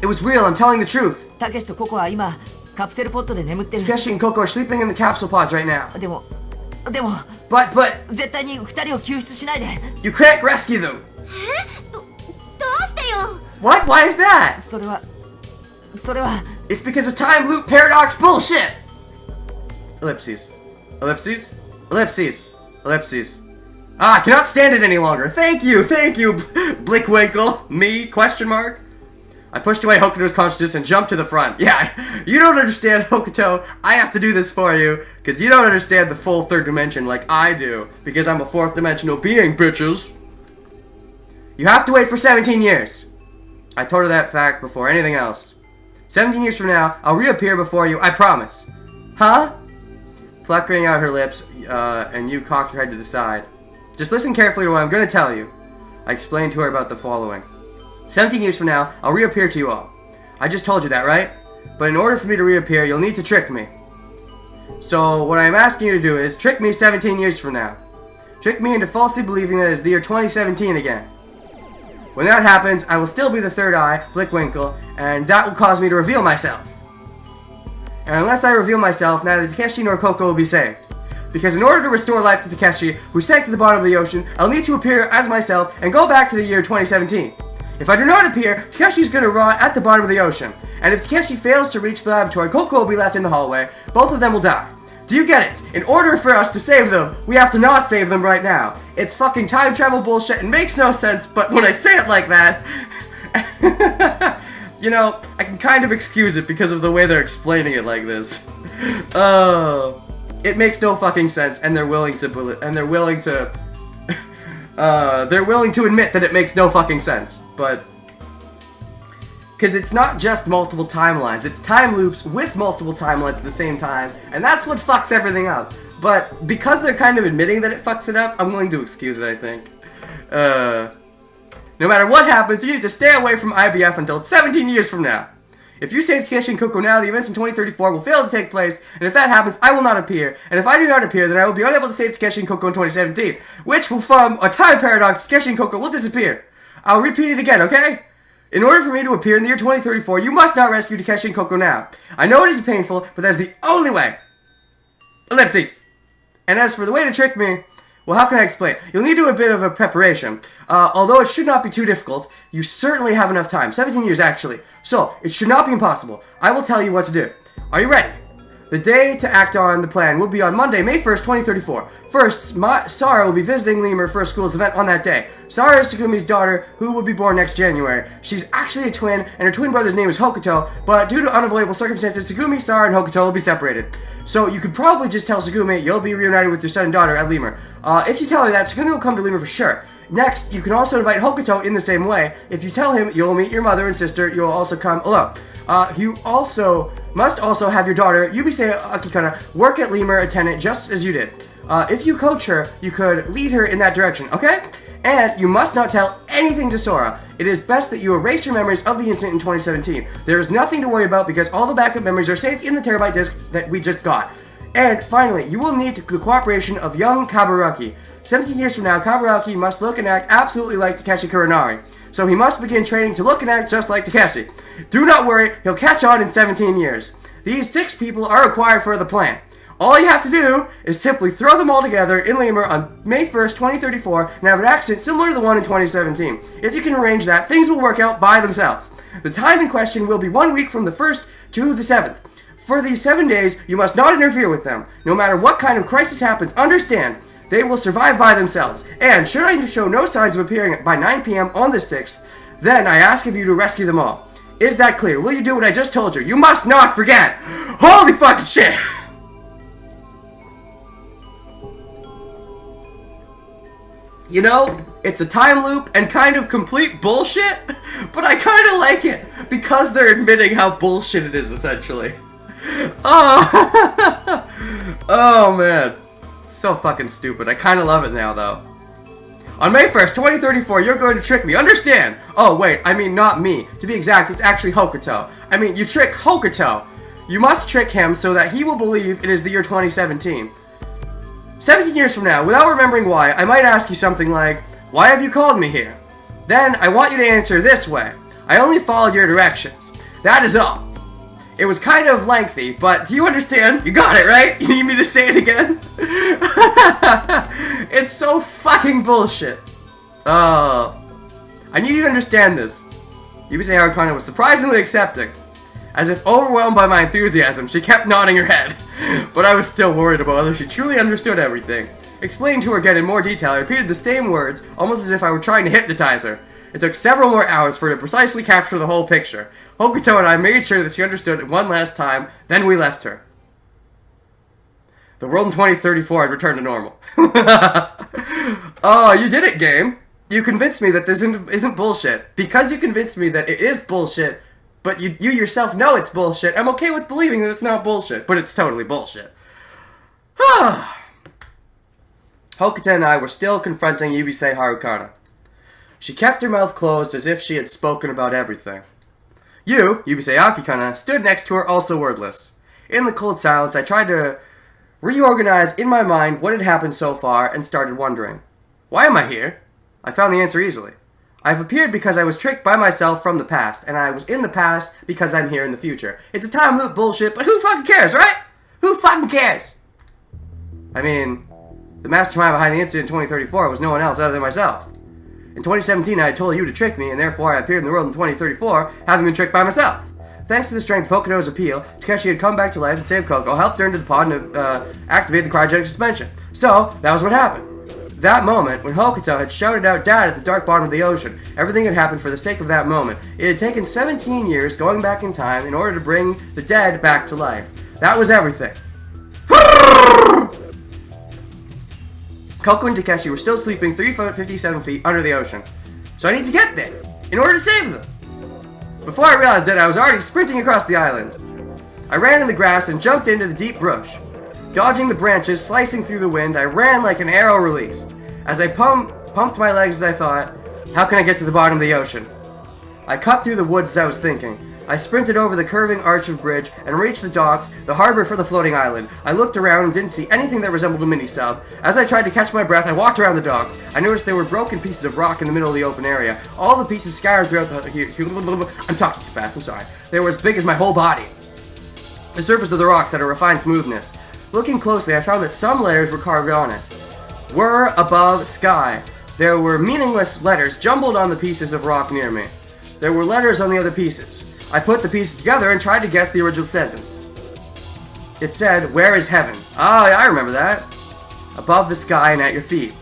It was real, I'm telling the truth. Takeshi and Koko are sleeping in the capsule pods right now. But... You can't rescue them! What? Why is that? それは It's because of time loop paradox bullshit! Ellipses. Ellipses? Ellipses. Ellipses. Ah, I cannot stand it any longer. Thank you, Blickwinkle. Me? Question mark? I pushed away Hokuto's consciousness and jumped to the front. Yeah, you don't understand, Hokuto. I have to do this for you, because you don't understand the full third dimension like I do, because I'm a fourth dimensional being, bitches. You have to wait for 17 years. I told her that fact before anything else. 17 years from now, I'll reappear before you, I promise. Huh? Fluttering out her lips, and you cocked your head to the side. Just listen carefully to what I'm going to tell you. I explained to her about the following. 17 years from now, I'll reappear to you all. I just told you that, right? But in order for me to reappear, you'll need to trick me. So, what I'm asking you to do is, trick me 17 years from now. Trick me into falsely believing that it's the year 2017 again. When that happens, I will still be the third eye, Blickwinkle, and that will cause me to reveal myself. And unless I reveal myself, neither Takeshi nor Koko will be saved. Because in order to restore life to Takeshi, who sank to the bottom of the ocean, I'll need to appear as myself and go back to the year 2017. If I do not appear, Takeshi's gonna rot at the bottom of the ocean. And if Takeshi fails to reach the laboratory, Koko will be left in the hallway. Both of them will die. Do you get it? In order for us to save them, we have to not save them right now. It's fucking time travel bullshit and makes no sense, but when I say it like that, you know, I can kind of excuse it because of the way they're explaining it like this. Oh, it makes no fucking sense, and they're willing to they're willing to admit that it makes no fucking sense, but because it's not just multiple timelines, it's time loops with multiple timelines at the same time, and that's what fucks everything up. But because they're kind of admitting that it fucks it up, I'm willing to excuse it, I think. No matter what happens, you need to stay away from IBF until 17 years from now. If you save Takeshi and Koko now, the events in 2034 will fail to take place, and if that happens, I will not appear. And if I do not appear, then I will be unable to save Takeshi and Koko in 2017, which will form a time paradox. Takeshi and Koko will disappear. I'll repeat it again, okay? In order for me to appear in the year 2034, you must not rescue Takeshi and Koko now. I know it is painful, but that's the only way. Ellipses. And as for the way to trick me, well, how can I explain? You'll need to do a bit of a preparation. Although it should not be too difficult, you certainly have enough time. 17 years, actually. So, it should not be impossible. I will tell you what to do. Are you ready? The day to act on the plan will be on Monday, May 1st, 2034. First, Sara will be visiting Lemur for a school's event on that day. Sara is Tsukumi's daughter, who will be born next January. She's actually a twin, and her twin brother's name is Hokuto, but due to unavoidable circumstances, Tsukumi, Sara, and Hokuto will be separated. So you could probably just tell Tsukumi you'll be reunited with your son and daughter at Lemur. If you tell her that, Tsukumi will come to Lemur for sure. Next, you can also invite Hokuto in the same way. If you tell him you'll meet your mother and sister, you'll also come alone. You also must also have your daughter, Yubise Akikana, work at Lemur attendant just as you did. If you coach her, you could lead her in that direction, okay? And you must not tell anything to Sora. It is best that you erase your memories of the incident in 2017. There is nothing to worry about because all the backup memories are saved in the terabyte disk that we just got. And finally, you will need the cooperation of young Kaburaki. 17 years from now, Kaburaki must look and act absolutely like Takeshi Kuronari. So he must begin training to look and act just like Takeshi. Do not worry, he'll catch on in 17 years. These 6 people are required for the plan. All you have to do is simply throw them all together in Lemur on May 1st, 2034, and have an accident similar to the one in 2017. If you can arrange that, things will work out by themselves. The time in question will be 1 week from the 1st to the 7th. For these 7 days, you must not interfere with them. No matter what kind of crisis happens, understand, they will survive by themselves. And should I show no signs of appearing by 9 p.m. on the 6th, then I ask of you to rescue them all. Is that clear? Will you do what I just told you? You must not forget! Holy fucking shit! You know, it's a time loop and kind of complete bullshit, but I kind of like it because they're admitting how bullshit it is, essentially. Oh, oh man. It's so fucking stupid. I kind of love it now, though. On May 1st, 2034, you're going to trick me. Understand? Oh, wait. I mean, not me. To be exact, it's actually Hokuto. I mean, you trick Hokuto. You must trick him so that he will believe it is the year 2017. 17 years from now, without remembering why, I might ask you something like, why have you called me here? Then, I want you to answer this way. I only followed your directions. That is all. It was kind of lengthy, but do you understand? You got it, right? You need me to say it again? It's so fucking bullshit. I need you to understand this. Yubisei Harukana was surprisingly accepting. As if overwhelmed by my enthusiasm, she kept nodding her head. But I was still worried about whether she truly understood everything. Explaining to her again in more detail, I repeated the same words, almost as if I were trying to hypnotize her. It took several more hours for her to precisely capture the whole picture. Hokuto and I made sure that she understood it one last time, then we left her. The world in 2034 had returned to normal. Oh, you did it, game. You convinced me that this isn't bullshit. Because you convinced me that it is bullshit, but you yourself know it's bullshit, I'm okay with believing that it's not bullshit, but it's totally bullshit. Hokuto and I were still confronting Yubisei Harukana. She kept her mouth closed as if she had spoken about everything. Yubisei Akikana, stood next to her, also wordless. In the cold silence, I tried to reorganize in my mind what had happened so far and started wondering. Why am I here? I found the answer easily. I've appeared because I was tricked by myself from the past, and I was in the past because I'm here in the future. It's a time loop bullshit, but who fucking cares, right? Who fucking cares? I mean, the mastermind behind the incident in 2034 was no one else other than myself. In 2017, I had told you to trick me, and therefore I appeared in the world in 2034, having been tricked by myself. Thanks to the strength of Hokuto's appeal, Takeshi had come back to life and saved Koko, helped her into the pod, and activated the cryogenic suspension. So, that was what happened. That moment, when Hokuto had shouted out Dad at the dark bottom of the ocean, everything had happened for the sake of that moment. It had taken 17 years going back in time in order to bring the dead back to life. That was everything. Koko and Takeshi were still sleeping 357 feet under the ocean. So I need to get there, in order to save them. Before I realized it, I was already sprinting across the island. I ran in the grass and jumped into the deep brush. Dodging the branches, slicing through the wind, I ran like an arrow released. As I pumped my legs, I thought, how can I get to the bottom of the ocean? I cut through the woods as I was thinking. I sprinted over the curving arch of bridge and reached the docks, the harbor for the floating island. I looked around and didn't see anything that resembled a mini-sub. As I tried to catch my breath, I walked around the docks. I noticed there were broken pieces of rock in the middle of the open area. All the pieces scattered throughout the... I'm talking too fast, I'm sorry. They were as big as my whole body. The surface of the rocks had a refined smoothness. Looking closely, I found that some letters were carved on it. Were above sky. There were meaningless letters jumbled on the pieces of rock near me. There were letters on the other pieces. I put the pieces together and tried to guess the original sentence. It said, "Where is heaven?" Ah, I remember that. Above the sky and at your feet.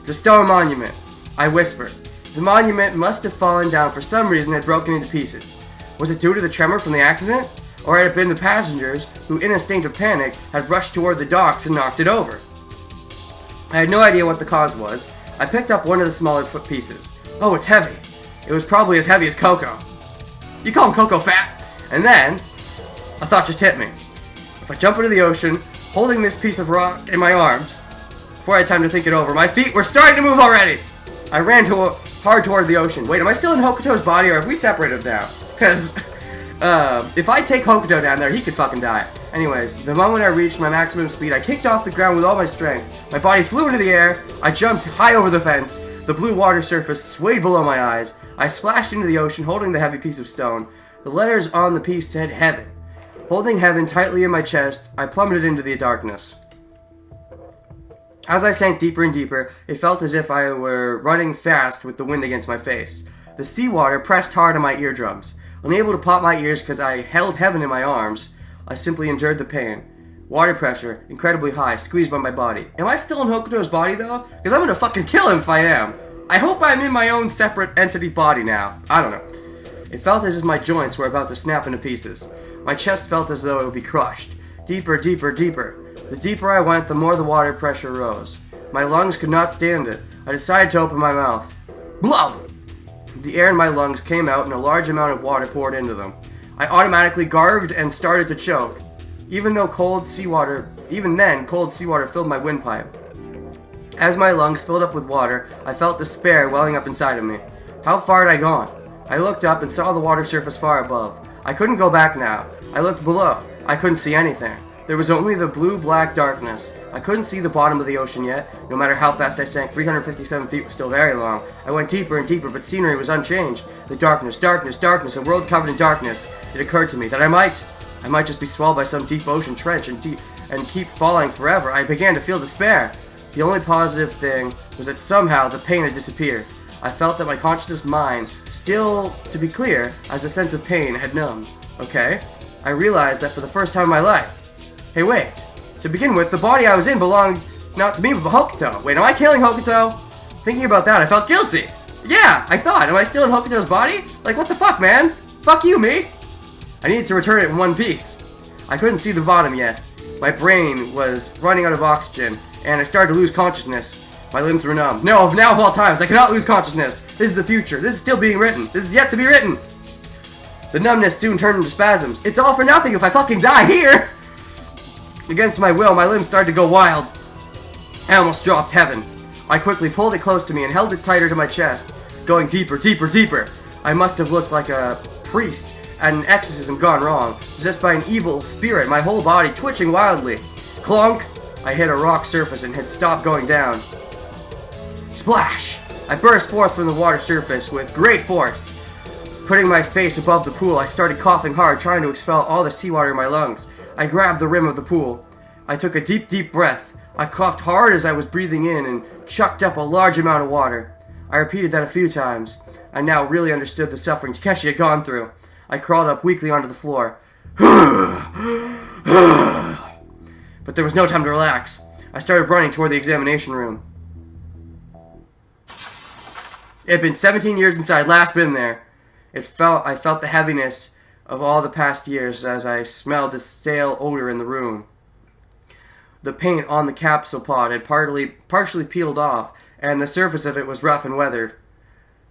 It's a stone monument. I whispered. The monument must have fallen down for some reason and had broken into pieces. Was it due to the tremor from the accident? Or had it been the passengers who, in a state of panic, had rushed toward the docks and knocked it over? I had no idea what the cause was. I picked up one of the smaller foot pieces. Oh, it's heavy. It was probably as heavy as Koko. You call him Koko fat? And then, a thought just hit me. If I jump into the ocean, holding this piece of rock in my arms, before I had time to think it over, my feet were starting to move already! I ran hard toward the ocean. Wait, am I still in Hokuto's body, or have we separated now? Because, if I take Hokuto down there, he could fucking die. Anyways, the moment I reached my maximum speed, I kicked off the ground with all my strength. My body flew into the air, I jumped high over the fence, the blue water surface swayed below my eyes. I splashed into the ocean, holding the heavy piece of stone. The letters on the piece said heaven. Holding heaven tightly in my chest, I plummeted into the darkness. As I sank deeper and deeper, it felt as if I were running fast with the wind against my face. The seawater pressed hard on my eardrums. Unable to pop my ears because I held heaven in my arms, I simply endured the pain. Water pressure, incredibly high, squeezed by my body. Am I still in Hokuto's body though? Because I'm gonna fucking kill him if I am. I hope I'm in my own separate entity body now. I don't know. It felt as if my joints were about to snap into pieces. My chest felt as though it would be crushed. Deeper, deeper, deeper. The deeper I went, the more the water pressure rose. My lungs could not stand it. I decided to open my mouth. Blub! The air in my lungs came out and a large amount of water poured into them. I automatically gargled and started to choke. Even then, cold seawater filled my windpipe. As my lungs filled up with water, I felt despair welling up inside of me. How far had I gone? I looked up and saw the water surface far above. I couldn't go back now. I looked below. I couldn't see anything. There was only the blue-black darkness. I couldn't see the bottom of the ocean yet. No matter how fast I sank, 357 feet was still very long. I went deeper and deeper, but scenery was unchanged. The darkness, darkness, darkness, a world covered in darkness. It occurred to me that I might just be swallowed by some deep ocean trench and keep falling forever. I began to feel despair. The only positive thing was that somehow the pain had disappeared. I felt that my conscious mind, still to be clear, as a sense of pain had numbed. Okay? I realized that for the first time in my life. Hey, wait. To begin with, the body I was in belonged not to me, but to Hokuto. Wait, am I killing Hokuto? Thinking about that, I felt guilty. Yeah, I thought, am I still in Hokuto's body? Like, what the fuck, man? Fuck you, me. I needed to return it in one piece. I couldn't see the bottom yet. My brain was running out of oxygen, and I started to lose consciousness. My limbs were numb. No, now of all times, I cannot lose consciousness. This is the future. This is still being written. This is yet to be written. The numbness soon turned into spasms. It's all for nothing if I fucking die here! Against my will, my limbs started to go wild. I almost dropped heaven. I quickly pulled it close to me and held it tighter to my chest, going deeper, deeper, deeper. I must have looked like a priest at an exorcism gone wrong, possessed by an evil spirit, my whole body twitching wildly. Clunk! I hit a rock surface and had stopped going down. Splash! I burst forth from the water surface with great force. Putting my face above the pool, I started coughing hard, trying to expel all the seawater in my lungs. I grabbed the rim of the pool. I took a deep, deep breath. I coughed hard as I was breathing in and chucked up a large amount of water. I repeated that a few times. I now really understood the suffering Takeshi had gone through. I crawled up weakly onto the floor. But there was no time to relax. I started running toward the examination room. It had been 17 years since I had last been there. I felt the heaviness of all the past years as I smelled the stale odor in the room. The paint on the capsule pod had partially peeled off, and the surface of it was rough and weathered.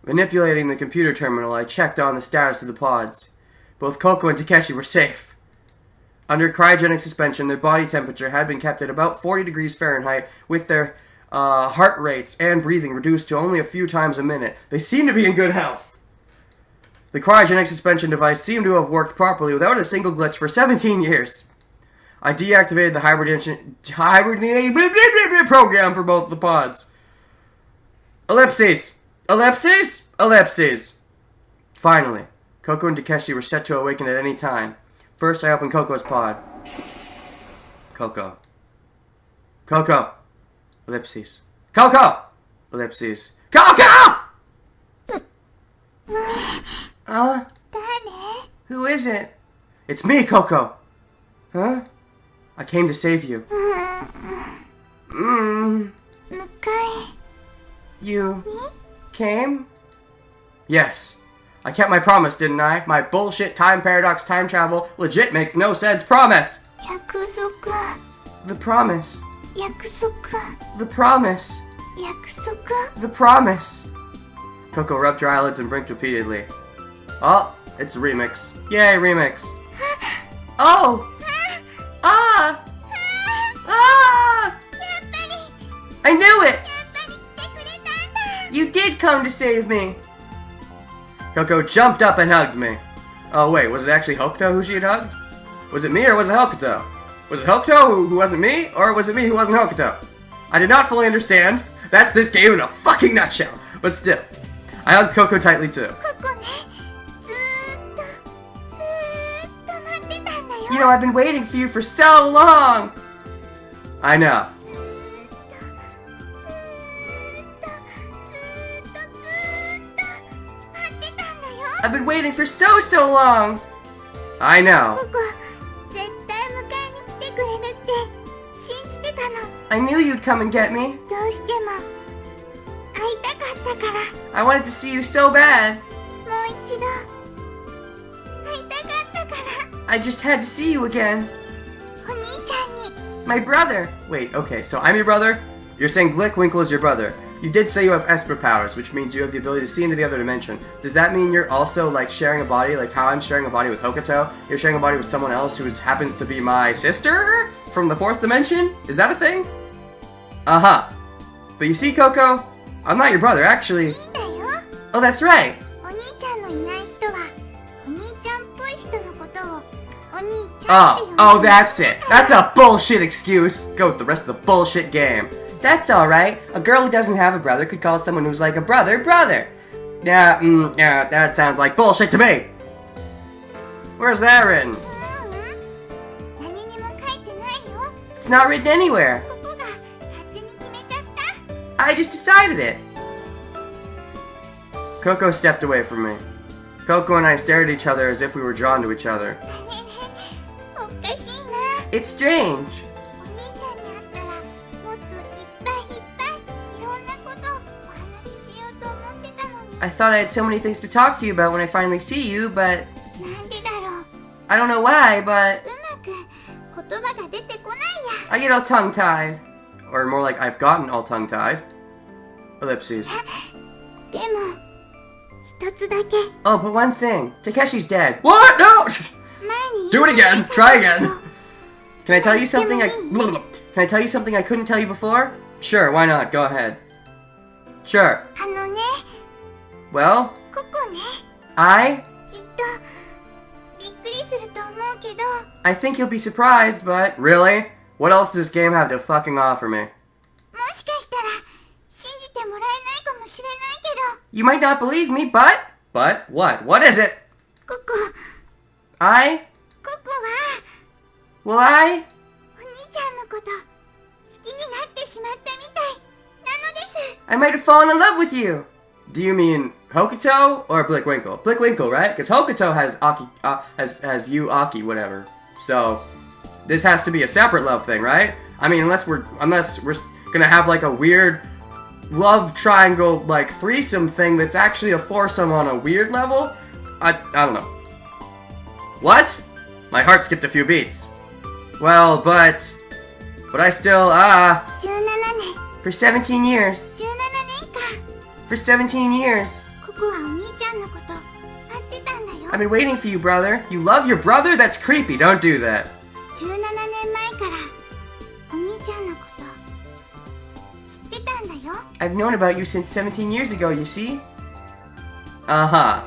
Manipulating the computer terminal, I checked on the status of the pods. Both Koko and Takeshi were safe. Under cryogenic suspension, their body temperature had been kept at about 40 degrees Fahrenheit, with their heart rates and breathing reduced to only a few times a minute. They seemed to be in good health. The cryogenic suspension device seemed to have worked properly without a single glitch for 17 years. I deactivated the hibernation program for both the pods. Ellipses! Ellipses! Ellipses! Finally, Koko and Takeshi were set to awaken at any time. First, I opened Koko's pod. Koko. Koko! Ellipses. Koko! Ellipses. Koko! Who is it? It's me, Koko. Huh? I came to save you. You came? Yes. I kept my promise, didn't I? My bullshit time paradox time travel legit makes no sense promise! The promise. The promise. The promise. Koko rubbed her eyelids and blinked repeatedly. Oh, it's a remix. Yay, remix. Oh! Ah! Ah! I knew it! You did come to save me! Koko jumped up and hugged me. Oh wait, was it actually Hokuto who she had hugged? Was it me or was it Hokuto? Was it Hokuto who wasn't me, or was it me who wasn't Hokuto? I did not fully understand. That's this game in a fucking nutshell. But still, I hugged Koko tightly too. You know, I've been waiting for you for so long! I know. I've been waiting for so long! I know. I knew you'd come and get me. I wanted to see you so bad. I just had to see you again. My brother! Wait, okay, so I'm your brother? You're saying Glickwinkle is your brother. You did say you have Esper powers, which means you have the ability to see into the other dimension. Does that mean you're also, like, sharing a body, like how I'm sharing a body with Hokuto? You're sharing a body with someone else who happens to be my sister? From the 4th dimension? Is that a thing? Uh-huh. But you see, Koko? I'm not your brother, actually. Oh, that's right. Oh, that's it. That's a bullshit excuse. Go with the rest of the bullshit game. That's alright. A girl who doesn't have a brother could call someone who's like a brother. Yeah, that sounds like bullshit to me. Where's that written? It's not written anywhere. I just decided it. Coco stepped away from me. Coco and I stared at each other as if we were drawn to each other. おかしいな。 It's strange. お兄ちゃんに会ったらもっといっぱいいっぱいいろんなことをお話ししようと思ってたのに。 I thought I had so many things to talk to you about when I finally see you, but なんでだろう。 I don't know why, but うまく言葉が出てこないや。 I get all tongue-tied. Or more like I've gotten all tongue-tied. Ellipses. でも一つだけ Oh, but one thing. Takeshi's dead. What? No! 前に Do it again. 言ってた Try んだけ again. ど Can I tell you something Can I tell you something I couldn't tell you before? Sure, why not? Go ahead. Sure. あのね、 Well, ここね、 I きっとびっくりすると思うけど、 think you'll be surprised, but really? What else does this game have to fucking offer me? もしかしたら信じてもらえないかもしれないけど、 You might not believe me, but what? What is it? ここ I は will I お兄ちゃんのこと好きになってしまったみたいなのです。 I might have fallen in love with you. Do you mean Hokuto or Blickwinkle? Blickwinkle, right? Because Hokuto has Aki, has you Aki, whatever. So this has to be a separate love thing, right? I mean, unless we're gonna have like a weird love triangle like threesome thing that's actually a foursome on a weird level. I don't know. What? My heart skipped a few beats. Well, but I still 17年、 for 17 years. 17年間、 For 17 years. ここはお兄ちゃんのこと待ってたんだよ。 I've been waiting for you, brother. You love your brother? That's creepy. Don't do that. 17年前からお兄ちゃんのこと知ってたんだよ。 I've known about you since 17 years ago, you see? Uh-huh.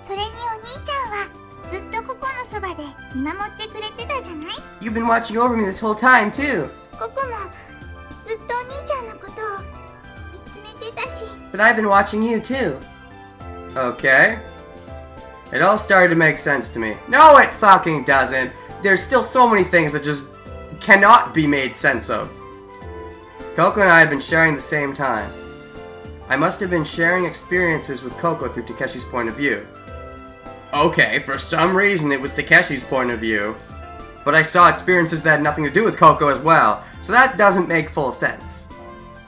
それにお兄ちゃんはずっとここのそばで見守ってくれてたじゃない。 You've been watching over me this whole time, too. ここもずっとお兄ちゃんのことを見つめてたし、 But I've been watching you, too. Okay. It all started to make sense to me. No, it fucking doesn't. There's still so many things that just cannot be made sense of. Coco and I had been sharing the same time. I must have been sharing experiences with Coco through Takeshi's point of view. Okay, for some reason it was Takeshi's point of view. But I saw experiences that had nothing to do with Coco as well, so that doesn't make full sense.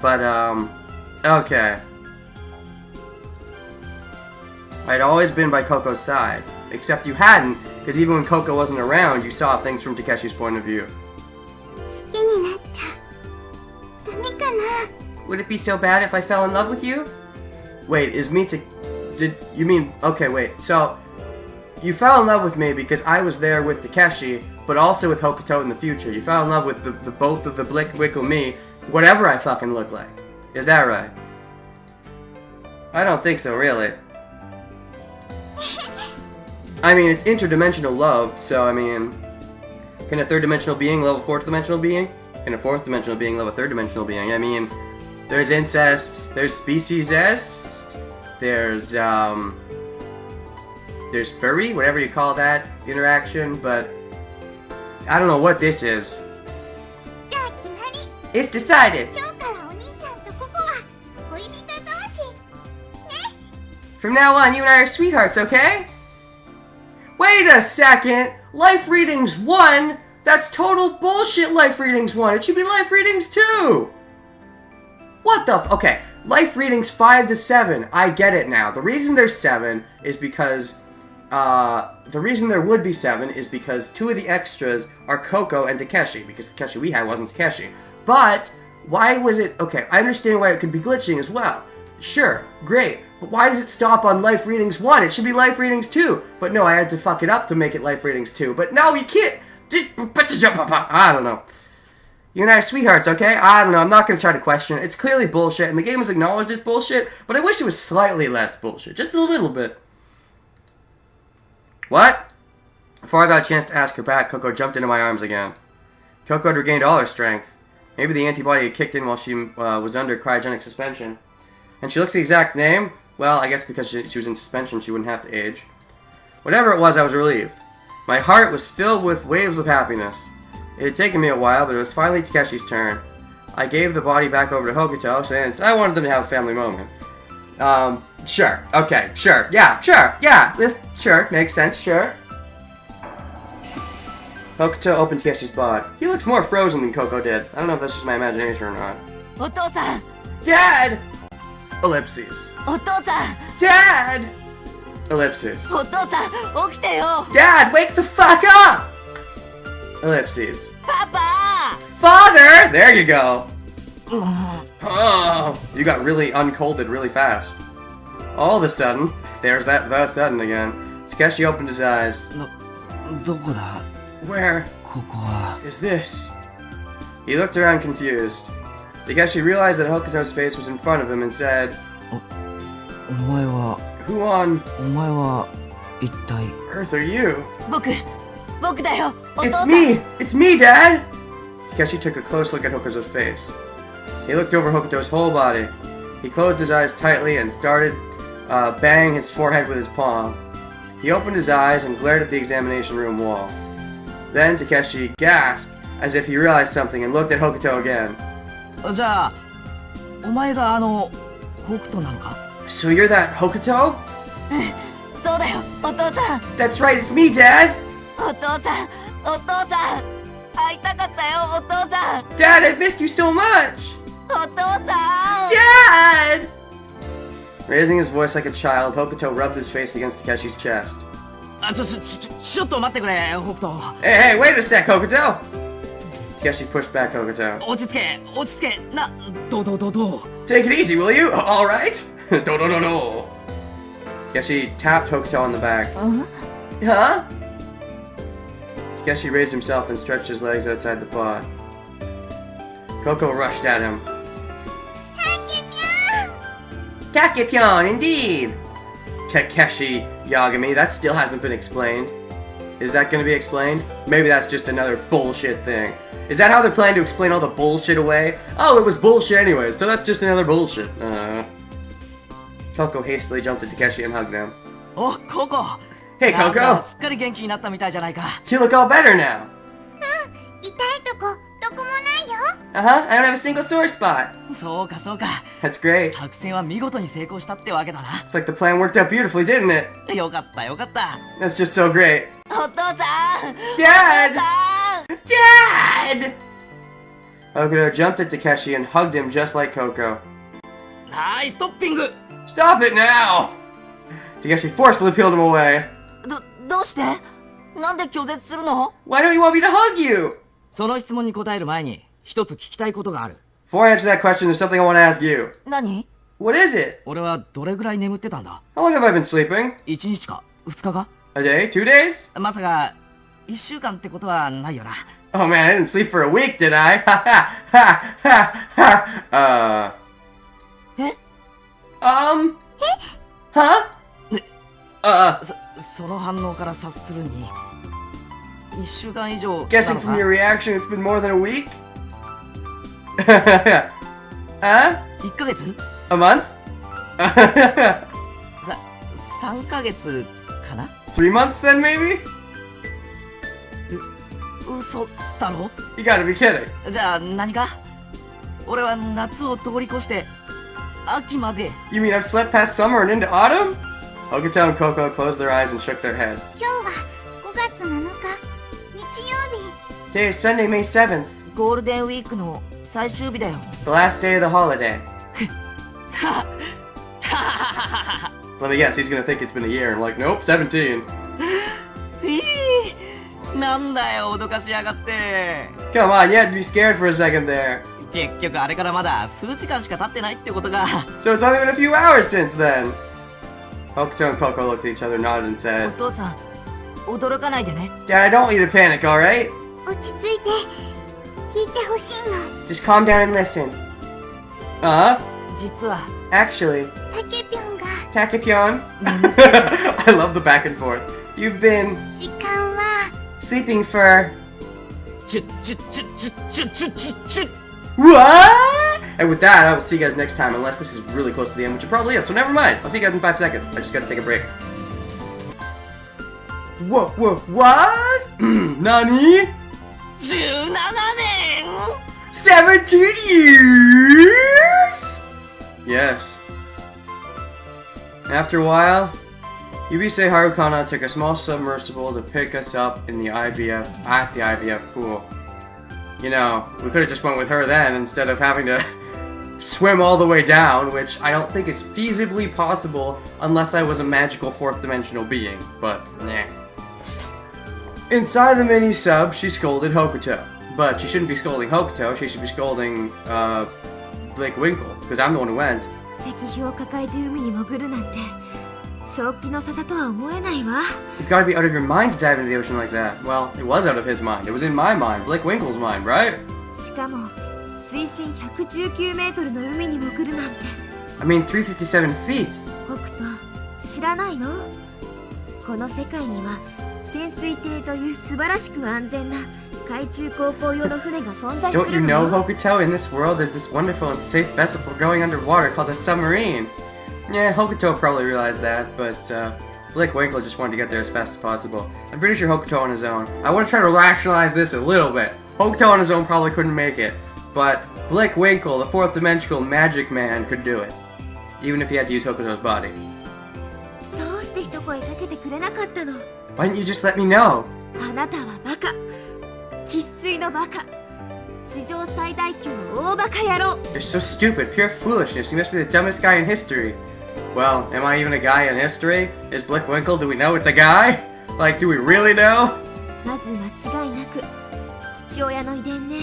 But, okay. I'd always been by Coco's side, except you hadn't, because even when Coco wasn't around, you saw things from Takeshi's point of view. 好きになっちゃダメかな。 Would it be so bad if I fell in love with you? Wait, is Mita... Did you mean... Okay, wait, so... You fell in love with me because I was there with Takeshi, but also with Hokuto in the future. You fell in love with the both of the Blickwinkle me, whatever I fucking look like. Is that right? I don't think so, really. I mean, it's interdimensional love, so I mean... Can a third-dimensional being love a fourth-dimensional being? Can a fourth-dimensional being love a third-dimensional being? I mean, there's incest, there's species-est, there's furry, whatever you call that interaction, but I don't know what this is. じゃあ決まり。 It's decided! 今日からお兄ちゃんとここは恋人同士。ね。 From now on, you and I are sweethearts, okay? Wait a second! Life Readings 1? That's total bullshit, Life Readings 1. It should be Life Readings 2! What the okay, Life Readings 5 to 7. I get it now. The reason there's 7 is because... the reason there would be 7 is because 2 of the extras are Coco and Takeshi, because the Takeshi we had wasn't Takeshi. But, why was it... Okay, I understand why it could be glitching as well. Sure, great. But why does it stop on Life Readings 1? It should be Life Readings 2. But no, I had to fuck it up to make it Life Readings 2. But no, you can't. I don't know. You and I are sweethearts, okay? I don't know. I'm not going to try to question it. It's clearly bullshit, and the game has acknowledged it's bullshit, but I wish it was slightly less bullshit. Just a little bit. What? Before I got a chance to ask her back, Coco jumped into my arms again. Coco had regained all her strength. Maybe the antibody had kicked in while she was under cryogenic suspension. And she looks the exact name? Well, I guess because she was in suspension, she wouldn't have to age. Whatever it was, I was relieved. My heart was filled with waves of happiness. It had taken me a while, but it was finally Takeshi's turn. I gave the body back over to Hokuto, since I wanted them to have a family moment. Sure. Okay, sure. Yeah, sure. Yeah, this, sure. Makes sense, sure. Hokuto opened Takeshi's bod. He looks more frozen than Coco did. I don't know if that's just my imagination or not. お父さん Dad! Ellipses. お父さん Dad! Ellipses. お父さん起きてよ Dad, wake the fuck up! Ellipses. パパ Father! There you go. Oh, you got really uncolded really fast. All of a sudden, there's that the sudden again. Takeshi opened his eyes. どこだ Where ここは is this? He looked around confused. Takeshi realized that Hokuto's face was in front of him and said, お前は Who on お前は一体 earth are you? 僕だよお父 It's さん me! It's me, Dad! Takeshi took a close look at Hokuto's face. He looked over Hokuto's whole body. He closed his eyes tightly and started banging his forehead with his palm. He opened his eyes and glared at the examination room wall. Then Takeshi gasped as if he realized something and looked at Hokuto again. じゃあお前が北斗なのか So you're that Hokuto? そうだよお父さん That's right, it's me, Dad! お父さん会いたかったよお父さん Dad, I've missed you so much! お父さん Dad! Raising his voice like a child, Hokuto rubbed his face against Takeshi's chest. ちょっと待ってくれ北斗 Hey, wait a sec, Hokuto! Takeshi pushed back Hokuto. 落ち着けどう Take it easy, will you? Alright? Do. Takeshi tapped Hokuto on the back. Huh? Takeshi raised himself and stretched his legs outside the pod. Coco rushed at him. Takepyon, indeed! Takeshi Yagami, that still hasn't been explained. Is that gonna be explained? Maybe that's just another bullshit thing. Is that how they're planning to explain all the bullshit away? Oh, it was bullshit anyways, so that's just another bullshit. Coco hastily jumped at Takeshi and hugged him. おココ Hey, なん Coco! かすっかり元気になったみたいじゃないか You look all better now! 痛いとこどこもないよ Uh-huh, I don't have a single sore spot. そうか That's great. 作戦は見事に成功したってわけだ It's like the plan worked out beautifully, didn't it? なよかった That's just so great. お父さん Dad! お父さん Dad! Hokuto jumped at Takeshi and hugged him just like Coco. はいストッピング Stop it now! Takeshi forcefully peeled him away. どうしてなんで拒絶するの Why don't you want me to hug you? その質問に答える前に一つ聞きたいことがある Before I answer that question, there's something I want to ask you. 何 What is it? 俺はどれぐらい眠ってたんだ How long have I been sleeping? 1日か2日か A day? 2 days? まさか1週間ってことはないよな Oh man, I didn't sleep for a week, did I? Ha ha ha ha ha. え Huh? その反応から察するに1週間以上 Guessing from な your のか reaction, it's been more than a week? Huh? 1ヶ月 A month? 3ヶ月かな 3 months then, maybe? 嘘だろ You gotta be kidding. じゃあ何か俺は夏を通り越して秋まで You mean I've slept past summer and into autumn? Hokuto and Coco closed their eyes and shook their heads. 今日は5月7日日曜日 Today is Sunday, May 7th, ゴールデンウィークの最終日だよ the last day of the holiday. Let me guess, he's gonna think it's been a year and like, nope, 17. なんだよ脅かしやがって Come on, you had to be scared for a second there. 結局あれからまだ数時間しか経ってないってことが So it's only been a few hours since then. Hokuto and Coco looked at each other, nodded and お said, 父さん驚かないでね Dad, I don't want you to panic, alright? 落ち着いて聞いてほしいの Just calm down and listen.実は Actually, タケピョンが Takepyon, I love the back and forth. You've been 時間は sleeping for... チュッチュッチュッチュッチュッチュッチュッチュッ What? And with that, I will see you guys next time, unless this is really close to the end, which it probably is, so never mind. I'll see you guys in 5 seconds. I just gotta take a break. What? Nani? 17年 17 years? Yes. After a while, Yubisei Harukana took a small submersible to pick us up in the IVF pool. You know, we could have just went with her then instead of having to swim all the way down, which I don't think is feasibly possible unless I was a magical fourth dimensional being, but nah. Inside the mini sub, she scolded Hokuto. But she shouldn't be scolding Hokuto, she should be scolding, Blake Winkle, because I'm the one who went. 石碑を抱えて海に潜るなんて正気の沙汰とは思えないわ。 You've got to be out of your mind to dive into the ocean like that. Well, it was out of his mind. It was in my mind, Blake Winkle's mind, right? しかも水深119メートルの海に潜るなんて。 I mean, 357 feet. 北斗、知らないの？この世界には潜水艇という素晴らしく安全な海中航行用の船が存在す Don't you る know, の？ Hokuto, in this world there's this wonderful and safe vessel for going underwater called a submarine. Yeah, Hokuto probably realized that, but Blake Winkle just wanted to get there as fast as possible. I'm pretty sure Hokuto on his own. I want to try to rationalize this a little bit. Hokuto on his own probably couldn't make it, but Blake Winkle, the fourth dimensional magic man, could do it. Even if he had to use Hokuto's body. どうして一声かけてくれなかったの？ Why didn't you just let me know? あなたはバカ。生粋のバカ。史上最大級の大バカ野郎。 You're so stupid, pure foolishness. You must be the dumbest guy in history. Well, am I even a guy in history? Is Blake Winkle? Do we know it's a guy? Like, do we really know? まず間違いなく父親の遺伝ね。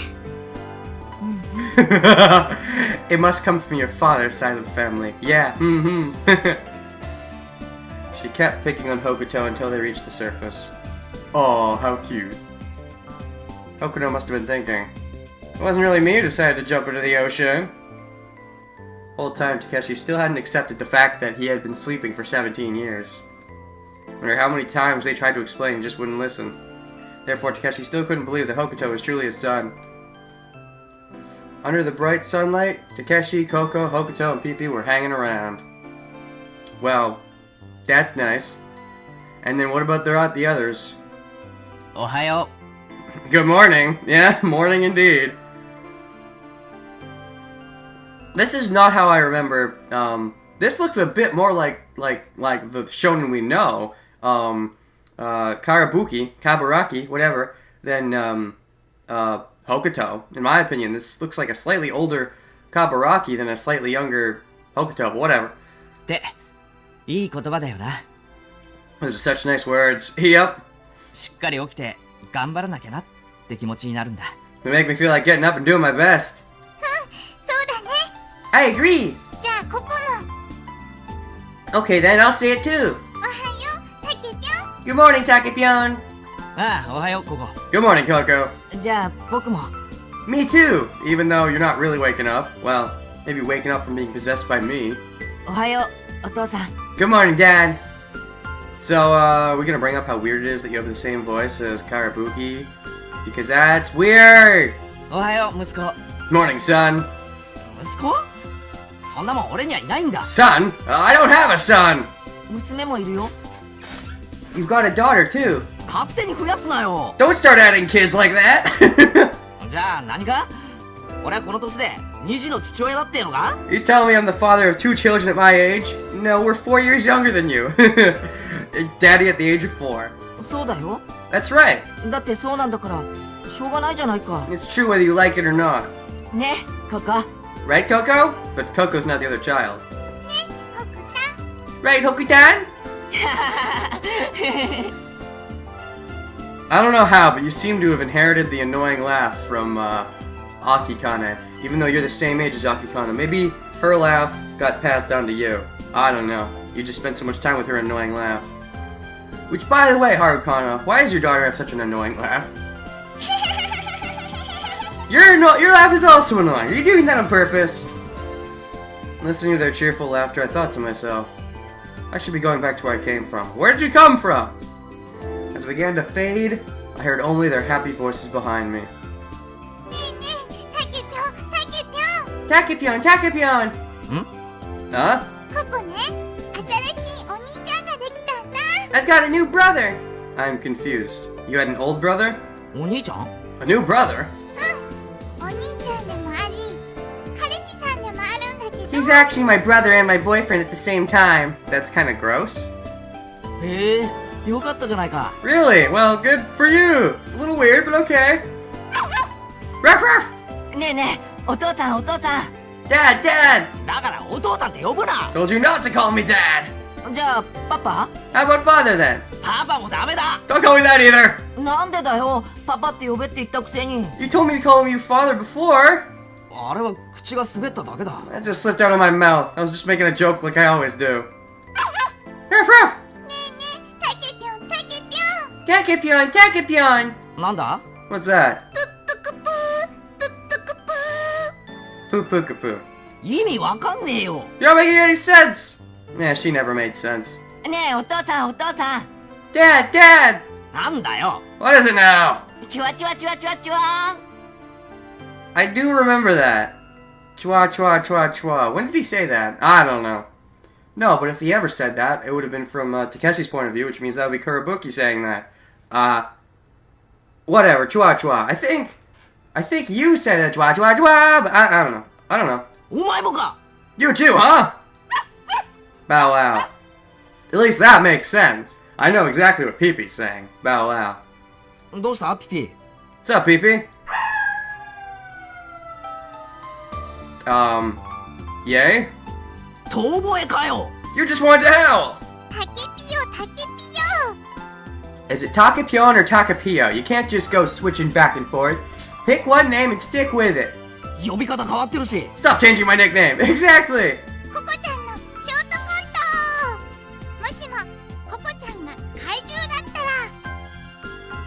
It must come from your father's side of the family. Yeah, She kept picking on Hokuto until they reached the surface. Oh, how cute. Hokuto must have been thinking, it wasn't really me who decided to jump into the ocean. Whole time, Takeshi still hadn't accepted the fact that he had been sleeping for 17 years. Wonder how many times they tried to explain and just wouldn't listen. Therefore, Takeshi still couldn't believe that Hokuto was truly his son. Under the bright sunlight, Takeshi, Koko, Hokuto, and Pee-Pee were hanging around. Well, that's nice. And then what about the others? おはよ Good morning. Yeah, morning indeed. This is not how I remember. This looks a bit more like the shonen we know. Kaburaki, whatever, than Hokuto. In my opinion, this looks like a slightly older Kaburaki than a slightly younger Hokuto, but whatever. っていい言葉だよな。 Those are such nice words. Yup. しっかり起きて頑張らなきゃなって気持ちになるんだ。 They make me feel like getting up and doing my best. そうだね。 I agree. じゃあここも。 Okay, then I'll say it too. おはよう、たけぴょん。 Good morning, Takepyon. ああ、おはよう、ここ。 Good morning, Coco. じゃあ僕も。 Me too, even though you're not really waking up. Well, maybe waking up from being possessed by me. おはよう、お父さん。 Good morning, Dad. So, we're gonna bring up how weird it is that you have the same voice as Karabuki. Because that's weird! おはよう、息子。 Morning, son. 息子？そんなもん俺にはいないんだ。 Son? I don't have a son! 娘もいるよ。 You've got a daughter, too. 勝手に増やすなよ。 Don't start adding kids like that! じゃあ何か？俺はこの年で2児の父親だってのか？ You tell me I'm the father of 2 children at my age? No, we're 4 years younger than you. Daddy at the age of 4. そうだよ。 That's right. だってそうなんだからしょうがないじゃないか。 It's true whether you like it or not. ね、ココ。 Right, Coco? But Coco's not the other child. ね、ほくた。 Right, Hokutan? I don't know how, but you seem to have inherited the annoying laugh from Akikane, even though you're the same age as Akikane. Maybe her laugh got passed down to you. I don't know. You just spent so much time with her annoying laugh. Which, by the way, Harukana, why does your daughter have such an annoying laugh? Your laugh is also annoying. Are you doing that on purpose? Listening to their cheerful laughter, I thought to myself, I should be going back to where I came from. Where did you come from? As it began to fade, I heard only their happy voices behind me. ねえねえ、たけぴょん、たけぴょん。 Takepyon! Takepyon! Huh? ここね、新しいお兄ちゃんができたんだ。 I've got a new brother! I'm confused. You had an old brother? お兄ちゃん？ A new brother? お兄ちゃんでもあり、彼氏さんでもあるんだけど。He's He's actually my brother and my boyfriend at the same time. That's kind of gross. へえ、よかったじゃないか。 Really? Well, good for you. It's a little weird, but okay. Ruff, ruff! ねえねえ、お父さんお父さん。 Dad, Dad! だからお父さんって呼ぶな。 Told you not to call me Dad! じゃあパパ？ How about Father then? パパもダメだ。 Don't call me that either! なんでだよ。パパって呼べって言ったくせに。 You told me to call you Father before! あれは口が滑っただけだ。 That just slipped out of my mouth. I was just making a joke like I always do. Ruff, ruff! タケピョンタケピョン Takepyon, Takepyon! なんだ？ What's that? プップクプープップクプ Poo poo kapoo. 意味わかんねえよ。 You're not making any sense! Yeah, she never made sense. ねえお父さんお父さん。 Dad, Dad! なんだよ。 What is it now? チュワチュワチュワチュワチュワ。 I do remember that. Chua, chua, chua, chua. When did he say that? I don't know. No, but if he ever said that, it would have been from Takeshi's point of view, which means that would be Kurabuki saying that. Whatever, chua, chua. I think you said it, chua, chua, chua, but I don't know. I don't know. お前もか。 You too, huh? Bow wow. At least that makes sense. I know exactly what Pee-Pee's saying. Bow wow. どうしたピピ？ What's up, Pee-Pee? Yay? 遠吠えかよ。 You just wanted to howl! タケピヨタケピヨ Is it Takepyon or Takapio? You can't just go switching back and forth. Pick one name and stick with it. 呼び方変わってるし。 Stop changing my nickname. Exactly! ココちゃんのショートコントもしもココちゃんが怪獣だったら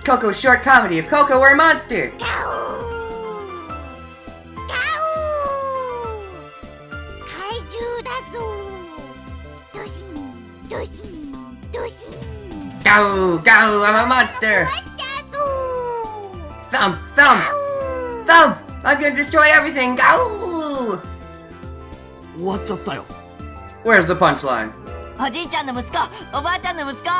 Coco's short comedy if Coco were a monster. ガオーガオー怪獣だぞドシンドシンドシン Go, go, I'm a monster. 壊しちゃうぞ Thump, ガ thump, オー thump. I'm gonna destroy everything. Go! 終わっちゃったよ。 Where's the punchline? おじいちゃんの息子、おばあちゃんの息子。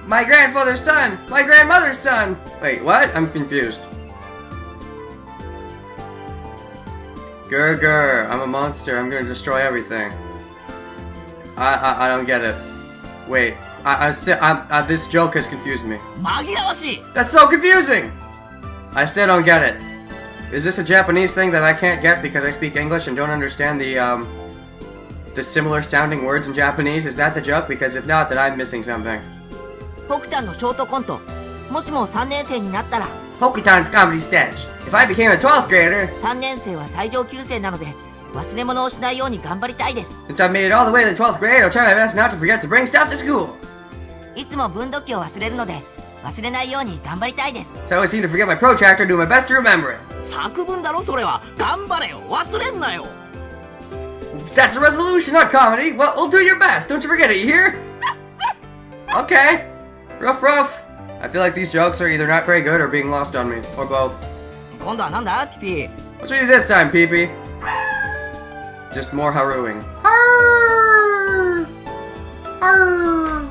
My grandfather's son. My grandmother's son. Wait, what? I'm confused. Grr, grr. I'm a monster. I'm gonna destroy everything. I don't get it. Wait. This joke has confused me. 紛らわしい。 That's so confusing! I still don't get it. Is this a Japanese thing that I can't get because I speak English and don't understand the similar sounding words in Japanese? Is that the joke? Because if not, then I'm missing something. 僕ちゃんのショートコント。もしも3年生になったら、 Hokitan's comedy sketch. If I became a 12th grader, 3年生は最上級生なので、忘れ物をしないように頑張りたいです。 since I've made it all the way to the 12th grade, I'll try my best not to forget to bring stuff to school. いつも分度器を忘れるので、忘れないように頑張りたいです。 So I always seem to forget my protractor, do my best to remember it. 作文だろそれは。頑張れよ。忘れんなよ。 That's a resolution, not comedy. Well, we'll do your best. Don't you forget it, you hear? Okay. Rough, rough. I feel like these jokes are either not very good or being lost on me, or both. 今度はなんだピピ？ What's with you this time, Pee-Pee? Just more harrowing. Harr! Harr!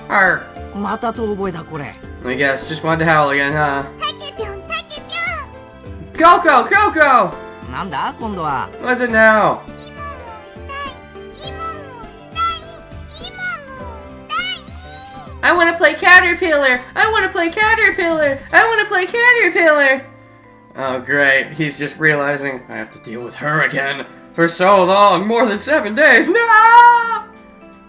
Harr. また遠吠えだこれ。 I guess, just wanted to howl again, huh? タケピョンタケピョン Coco! Coco! なんだ今度は。 What is it now? イモムしたいイモムしたいイモムしたい I want to play Caterpillar! I want to play Caterpillar! I want to play Caterpillar! Oh, great. He's just realizing I have to deal with her again. For so long, more than 7 days. No!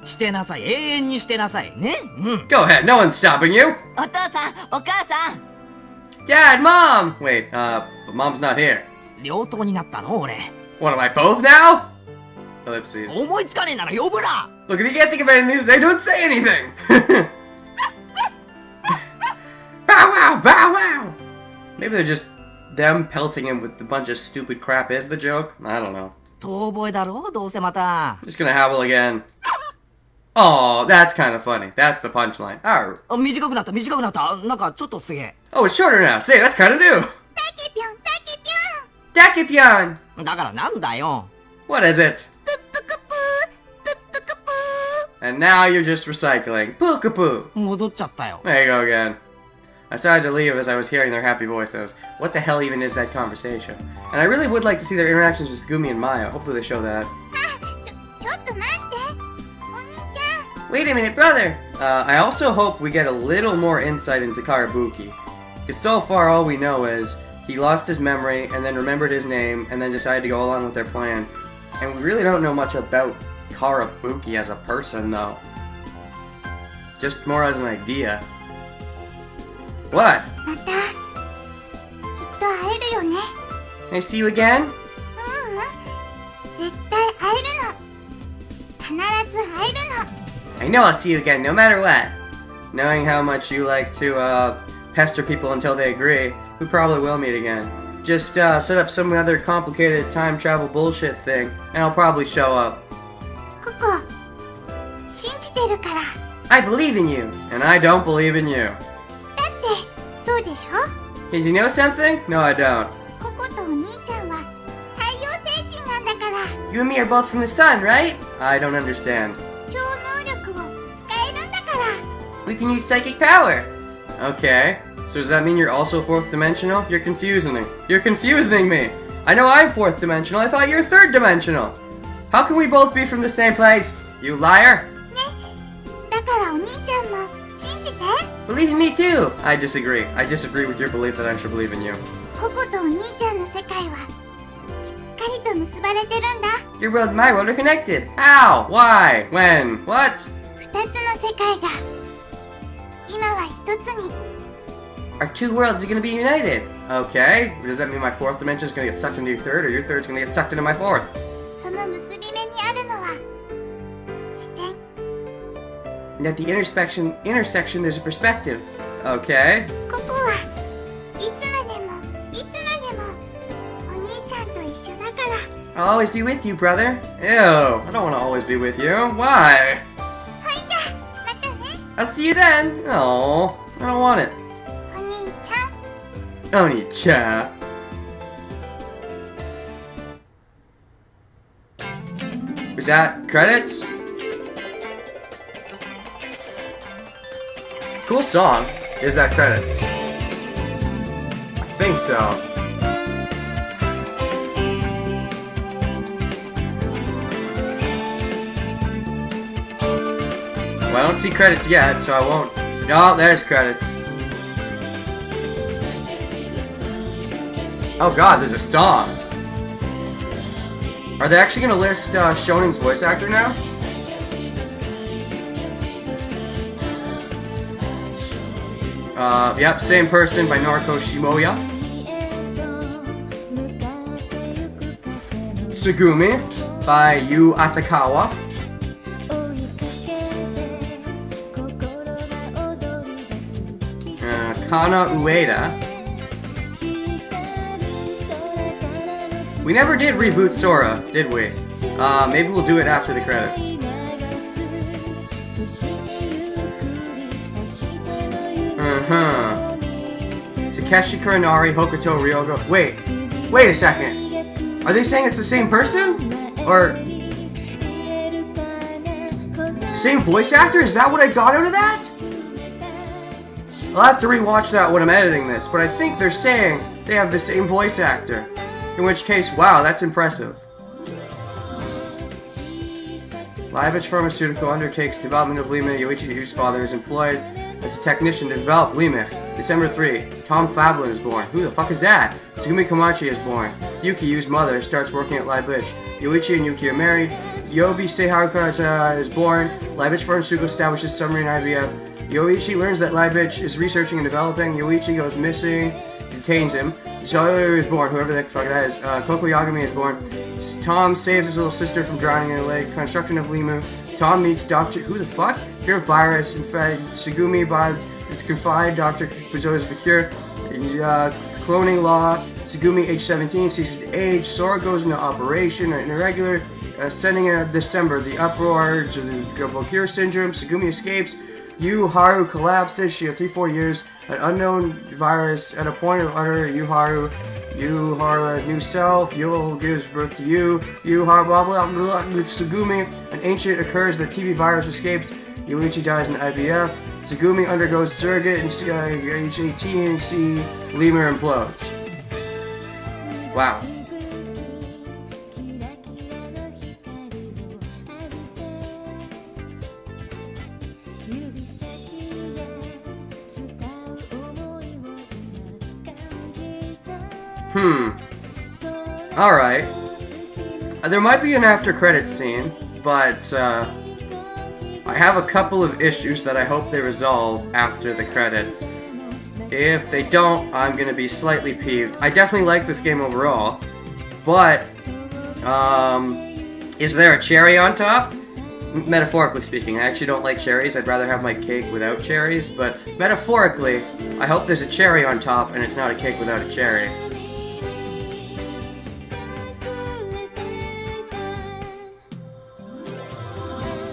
してなさい。永遠にしてなさい。ね。うん。 Go ahead, no one's stopping you. お父さん、お母さん。 Dad, Mom! Wait, but Mom's not here. 両党になったの俺。 What am I, both now? Ellipses. 思いつかねえなら呼ぶな。 Look, if you can't think of anything to say, don't say anything! Bow wow! Bow wow! Maybe they're just them pelting him with a bunch of stupid crap is the joke? I don't know. 遠吠えだろどうせまた。 Just gonna howl again. Oh, that's kind of funny. That's the punchline. Arr. あ短くなった短くなった。なんかちょっとすげえ。 Oh, it's shorter now. Say, that's kind of new. タケピョンタケピョン Dakipyon! だからなんだよ。 What is it? プップクプープップクプー And now you're just recycling. Pookapoo. 戻っちゃったよ。 There you go again. I started to leave as I was hearing their happy voices. What the hell even is that conversation? And I really would like to see their interactions with Tsugumi and Maya. Hopefully they show that. ちょっと待ってお兄ちゃん Wait a minute, brother! I also hope we get a little more insight into Karabuki. Because so far all we know is he lost his memory and then remembered his name and then decided to go along with their plan. And we really don't know much about Karabuki as a person, though. Just more as an idea. What? またきっと会えるよね Can I see you again? 絶対会えるの必ず会えるの I know I'll see you again, no matter what. Knowing how much you like to, pester people until they agree, we probably will meet again. Just, set up some other complicated time travel bullshit thing, and I'll probably show up. ココ信じてるから I believe in you, and I don't believe in you. だってそうでしょ Did you know something? No, I don't. ココとお兄ちゃんは太陽星人なんだから You and me are both from the sun, right? I don't understand. 超能力を使えるんだから We can use psychic power. Okay, so does that mean you're also fourth dimensional? You're confusing me. You're confusing me. I know I'm fourth dimensional. I thought you were third dimensional. How can we both be from the same place? You liar. だからお兄ちゃんも信じて Believe in me too. I disagree. I disagree with your belief that I should believe in you. ココとお兄ちゃんの世界はしっかりと結ばれてるんだ Your world and my world are connected. How? Why? When? What? 二つの世界が今は一つに Our two worlds are gonna be united. Okay. Does that mean my fourth dimension is gonna get sucked into your third, or your third's gonna get sucked into my fourth? その結び目にあるのは視点 And at the intersection, there's a perspective. Okay. ここはいつまでもいつまでもお兄ちゃんと一緒だから I'll always be with you, brother. Ew. I don't want to always be with you. Why? ほいじゃまたね I'll see you then. No, I don't want it. お兄ちゃん Oni-chan. Is that credits? Cool song. Is that credits? I think so. Well, I don't see credits yet, so I won't. Oh, there's credits. Oh god, there's a song. Are they actually gonna list Shonin's voice actor now? Yep, same person by Naruko Shimoya. Tsugumi by Yu Asakawa. Kana Ueda. We never did reboot Sora, did we? Maybe we'll do it after the credits. Takeshi Kurinari, Hokuto Ryogo. Wait a second. Are they saying it's the same person? Or same voice actor? Is that what I got out of that? I'll have to rewatch that when I'm editing this, but I think they're saying they have the same voice actor. In which case, wow, that's impressive. Liebich Pharmaceutical undertakes development of Limit, Yoichi, whose father is employed as a technician to develop Limit. December 3, Tom Fabulin is born. Who the fuck is that? Tsugumi Komachi is born. Yuki, Yu's mother, starts working at Liebich. Yoichi and Yuki are married. Yobi Seiharuka is born. Liebich Pharmaceutical establishes submarine IVF. Yoichi learns that Liebich is researching and developing. Yoichi goes missing, detains him. Cellular is born, whoever the fuck that is. Koko Yagami is born. Tom saves his little sister from drowning in a lake. Construction of Limu. Tom meets Dr. Who the fuck? Cure virus. In fact, Tsugumi is confined. Dr. Kuzo is the cure. Cloning law. Tsugumi, age 17, ceases to age. Sora goes into operation. Irregular. Sending in December. The uproar to the Gokure syndrome. Tsugumi escapes. Yu Haru collapses. She has 3-4 years. An unknown virus at a point of utter Yu Haru has new self. Yul gives birth to Yu. Yu Haru blah blah blah. Tsugumi. An ancient occurs. The TB virus escapes. Yoichi dies in IVF. Tsugumi undergoes surrogate and TNC. Lemur implodes. Wow. Alright. There might be an after credits scene, but I have a couple of issues that I hope they resolve after the credits. If they don't, I'm gonna be slightly peeved. I definitely like this game overall, but is there a cherry on top? Metaphorically speaking, I actually don't like cherries. I'd rather have my cake without cherries, but metaphorically, I hope there's a cherry on top and it's not a cake without a cherry.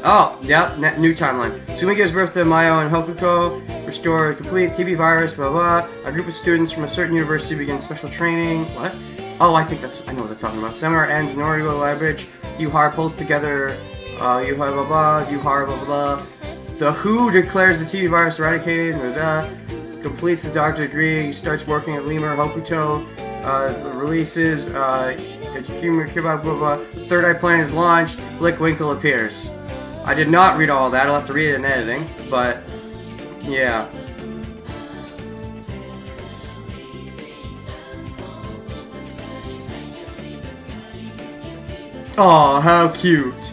Oh, yep, new timeline. Sumi gives birth to Mayo and Hokuko, restore complete TB virus, blah blah. A group of students from a certain university begins special training. What? Oh, I know what that's talking about. Seminar ends, Nori go library. Yuhara pulls together, Yuhara blah blah, Yuhara blah blah. The WHO declares the TB virus eradicated, blah blah. Completes the doctorate degree, starts working at Lemur, Hokuto, releases, blah blah. Third Eye Plan is launched, Blickwinkle appears. I did not read all that, I'll have to read it in editing, but, yeah. Aw, how cute.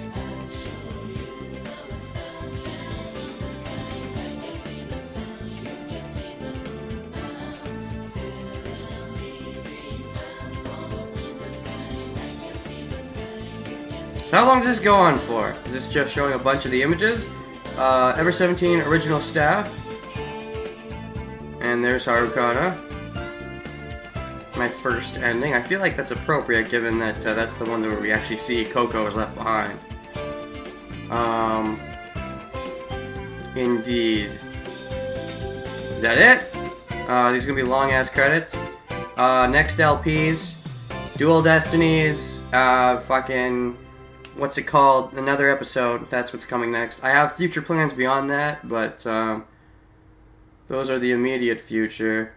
So how long does this go on for? Is this just showing a bunch of the images? Ever 17 original staff. And there's Harukana. My first ending. I feel like that's appropriate given that that's the one where we actually see Coco is left behind. Indeed. Is that it? These are gonna be long ass credits. Next LPs. Dual Destinies. Fucking... What's it called? Another episode. That's what's coming next. I have future plans beyond that, but those are the immediate future.